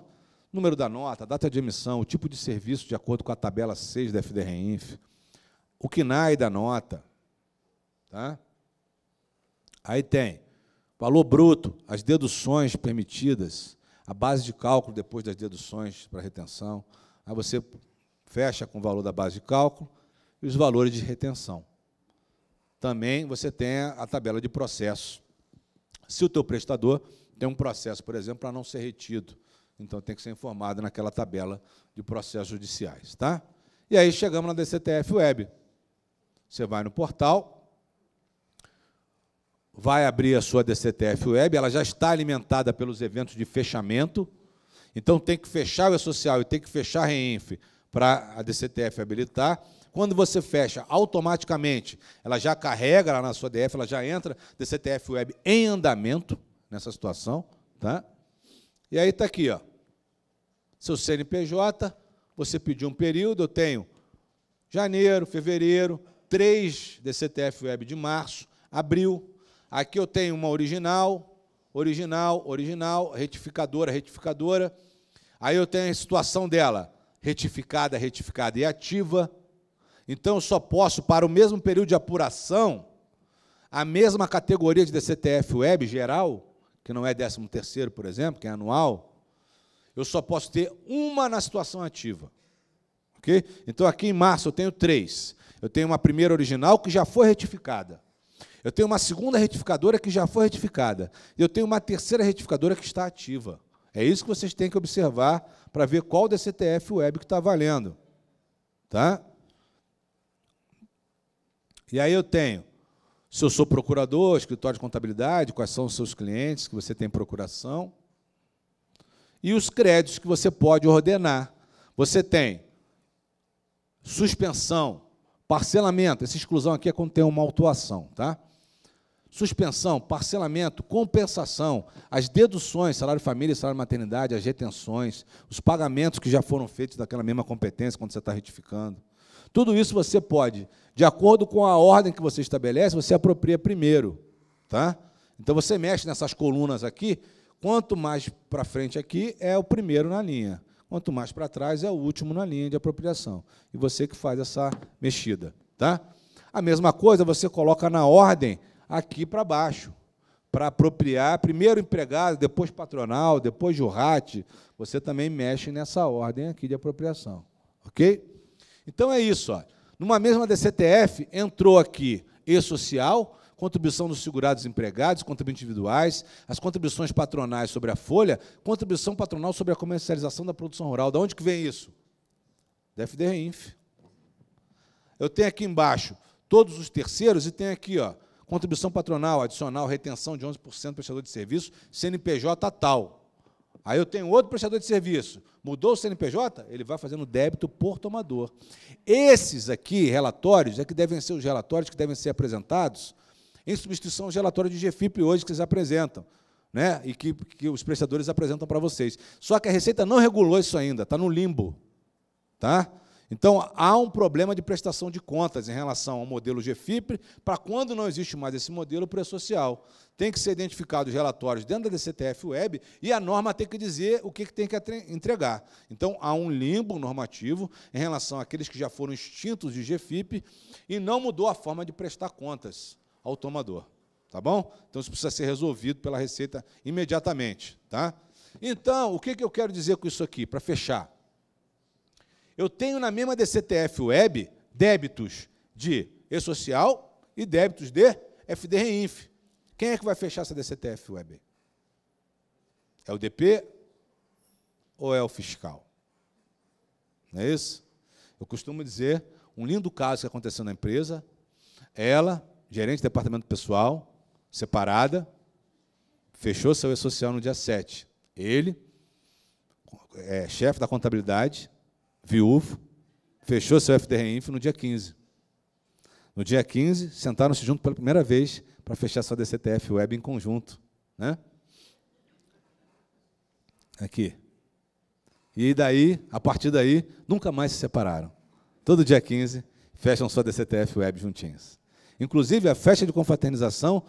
Número da nota, data de emissão, o tipo de serviço de acordo com a tabela 6 da FDREINF, o KNAI da nota. Tá? Aí tem valor bruto, as deduções permitidas, a base de cálculo depois das deduções para retenção. Aí você fecha com o valor da base de cálculo e os valores de retenção. Também você tem a tabela de processo. Se o teu prestador tem um processo, por exemplo, para não ser retido, então tem que ser informado naquela tabela de processos judiciais. Tá? E aí chegamos na DCTF Web. Você vai no portal, vai abrir a sua DCTF Web, ela já está alimentada pelos eventos de fechamento, então tem que fechar o E-Social e tem que fechar a REINF para a DCTF habilitar. Quando você fecha, automaticamente, ela já carrega lá na sua DF, ela já entra DCTF Web em andamento, nessa situação. Tá? E aí está aqui, ó, seu CNPJ, você pediu um período, eu tenho janeiro, fevereiro, 3 DCTF Web de março, abril. Aqui eu tenho uma original, retificadora. Aí eu tenho a situação dela, retificada e ativa. Então, eu só posso, para o mesmo período de apuração, a mesma categoria de DCTF Web geral, que não é 13º, por exemplo, que é anual, eu só posso ter uma na situação ativa. Okay? Então, aqui em março, eu tenho 3. Eu tenho uma primeira original que já foi retificada. Eu tenho uma segunda retificadora que já foi retificada. E eu tenho uma terceira retificadora que está ativa. É isso que vocês têm que observar para ver qual DCTF Web que está valendo. tá? E aí eu tenho, se eu sou procurador, escritório de contabilidade, quais são os seus clientes que você tem procuração, e os créditos que você pode ordenar. Você tem suspensão, parcelamento, essa exclusão aqui é quando tem uma autuação, tá? Suspensão, parcelamento, compensação, as deduções, salário família, salário maternidade, as retenções, os pagamentos que já foram feitos daquela mesma competência quando você está retificando. Tudo isso você pode, de acordo com a ordem que você estabelece, você apropria primeiro, tá? Então, você mexe nessas colunas aqui, quanto mais para frente aqui é o primeiro na linha, quanto mais para trás é o último na linha de apropriação. E você que faz essa mexida, tá? A mesma coisa você coloca na ordem aqui para baixo, para apropriar, primeiro empregado, depois patronal, depois jurrate, você também mexe nessa ordem aqui de apropriação, ok? Então, é isso, ó. Numa mesma DCTF, entrou aqui e-social, contribuição dos segurados empregados, contribuintes individuais, as contribuições patronais sobre a folha, contribuição patronal sobre a comercialização da produção rural. De onde que vem isso? Da FDRINF. Eu tenho aqui embaixo todos os terceiros e tenho aqui, ó, contribuição patronal, adicional, retenção de 11% do prestador de serviço, CNPJ tal. Aí eu tenho outro prestador de serviço. Mudou o CNPJ? Ele vai fazendo débito por tomador. Esses aqui, relatórios, é que devem ser os relatórios que devem ser apresentados em substituição aos relatórios de GFIP hoje que vocês apresentam, né? E que os prestadores apresentam para vocês. Só que a Receita não regulou isso ainda, está no limbo. Tá? Então, há um problema de prestação de contas em relação ao modelo GFIP, para quando não existe mais esse modelo, o preço social. Tem que ser identificado os relatórios dentro da DCTF Web e a norma tem que dizer o que tem que entregar. Então, há um limbo normativo em relação àqueles que já foram extintos de GFIP e não mudou a forma de prestar contas ao tomador. Tá bom? Então, isso precisa ser resolvido pela Receita imediatamente. Tá? Então, o que eu quero dizer com isso aqui, para fechar? Eu tenho na mesma DCTF Web débitos de e-social e débitos de FDRINF. Quem é que vai fechar essa DCTF Web? É o DP ou é o fiscal? Não é isso? Eu costumo dizer, um lindo caso que aconteceu na empresa, ela, gerente de departamento pessoal, separada, fechou seu e-social no dia 7. Ele, chefe da contabilidade, viúvo, fechou seu FDRINF no dia 15. No dia 15, sentaram-se junto pela primeira vez para fechar sua DCTF Web em conjunto. Né? Aqui. E daí, a partir daí, nunca mais se separaram. Todo dia 15, fecham sua DCTF Web juntinhos. Inclusive, a festa de confraternização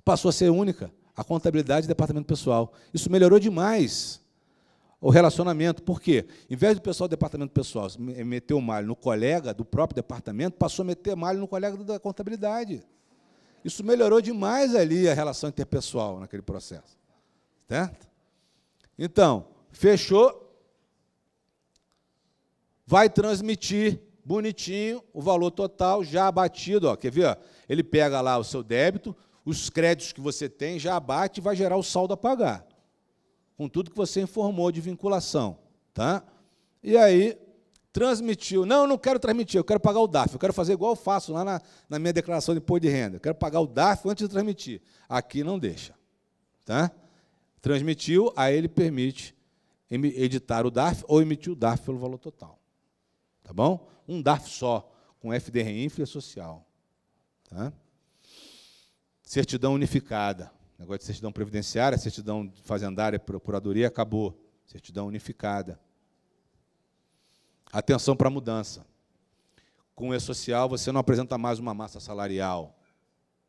passou a ser única, a contabilidade e departamento pessoal. Isso melhorou demais o relacionamento. Por quê? Em vez do pessoal do departamento pessoal meter o malho no colega do próprio departamento, passou a meter malho no colega da contabilidade. Isso melhorou demais ali a relação interpessoal naquele processo. Certo? Então, fechou, vai transmitir bonitinho o valor total já abatido. Ó, quer ver? Ó? Ele pega lá o seu débito, os créditos que você tem, já abate e vai gerar o saldo a pagar, com tudo que você informou de vinculação. Tá? E aí, transmitiu. Não, eu não quero transmitir, eu quero pagar o DARF. Eu quero fazer igual eu faço lá na minha declaração de imposto de renda. Eu quero pagar o DARF antes de transmitir. Aqui não deixa. Tá? Transmitiu, aí ele permite editar o DARF ou emitir o DARF pelo valor total. Tá bom? Um DARF só, com FDRINF e social. Tá? Certidão unificada. Negócio de certidão previdenciária, certidão fazendária, procuradoria, acabou. Certidão unificada. Atenção para a mudança. Com o E-Social, você não apresenta mais uma massa salarial,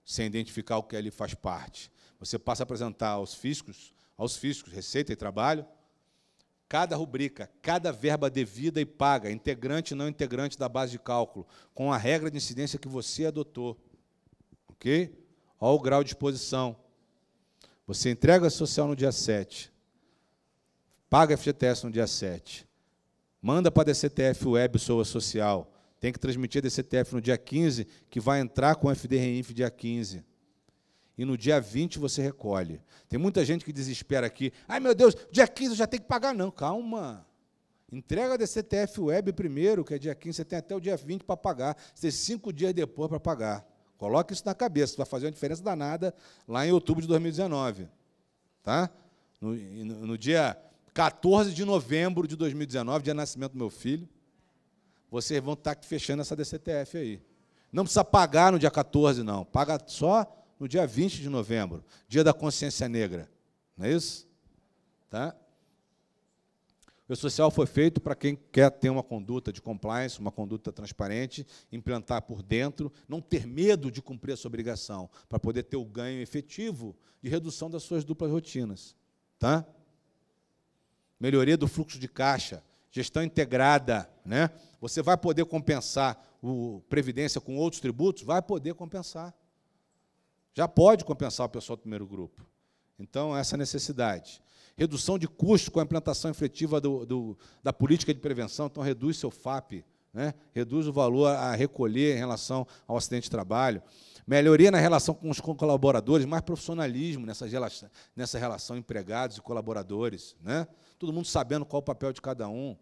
sem identificar o que ali faz parte. Você passa a apresentar aos fiscos, Receita e Trabalho, cada rubrica, cada verba devida e paga, integrante e não integrante da base de cálculo, com a regra de incidência que você adotou. Ok? Olha o grau de exposição. Você entrega a social no dia 7, paga a FGTS no dia 7, manda para a DCTF Web sua social, tem que transmitir a DCTF no dia 15, que vai entrar com o FDRINF dia 15. E no dia 20 você recolhe. Tem muita gente que desespera aqui. Ai, meu Deus, dia 15 eu já tenho que pagar. Não, calma. Entrega a DCTF Web primeiro, que é dia 15, você tem até o dia 20 para pagar. Você tem 5 dias depois para pagar. Coloque isso na cabeça, vai fazer uma diferença danada lá em outubro de 2019. Tá? No dia 14 de novembro de 2019, dia de nascimento do meu filho, vocês vão estar fechando essa DCTF aí. Não precisa pagar no dia 14, não. Paga só no dia 20 de novembro, dia da consciência negra. Não é isso? Tá? O E-Social foi feito para quem quer ter uma conduta de compliance, uma conduta transparente, implantar por dentro, não ter medo de cumprir a sua obrigação, para poder ter o ganho efetivo de redução das suas duplas rotinas. Tá? Melhoria do fluxo de caixa, gestão integrada. Né? Você vai poder compensar o Previdência com outros tributos? Vai poder compensar. Já pode compensar o pessoal do primeiro grupo. Então, essa é a necessidade. Redução de custos com a implantação efetiva da política de prevenção, então reduz seu FAP, né? Reduz o valor a recolher em relação ao acidente de trabalho. Melhoria na relação com os colaboradores, mais profissionalismo nessa relação empregados e colaboradores, né? Todo mundo sabendo qual o papel de cada um.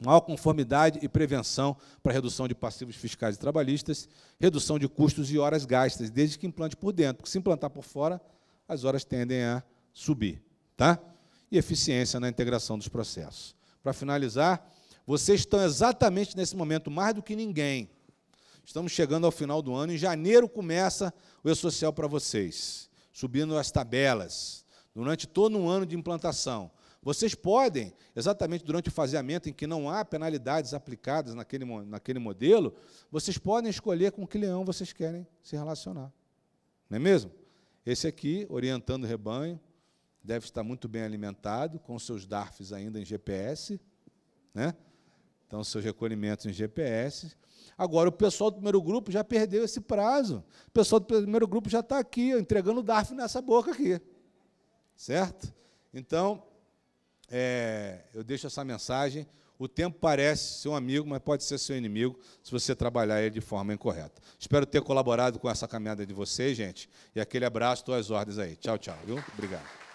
Maior conformidade e prevenção para redução de passivos fiscais e trabalhistas, redução de custos e horas gastas, desde que implante por dentro, porque se implantar por fora, as horas tendem a subir. Tá? E eficiência na integração dos processos. Para finalizar, vocês estão exatamente nesse momento, mais do que ninguém. Estamos chegando ao final do ano, em janeiro começa o E-Social para vocês, subindo as tabelas, durante todo um ano de implantação. Vocês podem, exatamente durante o faseamento, em que não há penalidades aplicadas naquele modelo, vocês podem escolher com que leão vocês querem se relacionar. Não é mesmo? Esse aqui, orientando o rebanho, deve estar muito bem alimentado, com seus DARFs ainda em GPS, né? Então, seus recolhimentos em GPS. Agora, o pessoal do primeiro grupo já perdeu esse prazo. O pessoal do primeiro grupo já está aqui, entregando o DARF nessa boca aqui. Certo? Então, eu deixo essa mensagem. O tempo parece ser um amigo, mas pode ser seu inimigo, se você trabalhar ele de forma incorreta. Espero ter colaborado com essa caminhada de vocês, gente. E aquele abraço, tuas ordens aí. Tchau, tchau. Viu? Obrigado.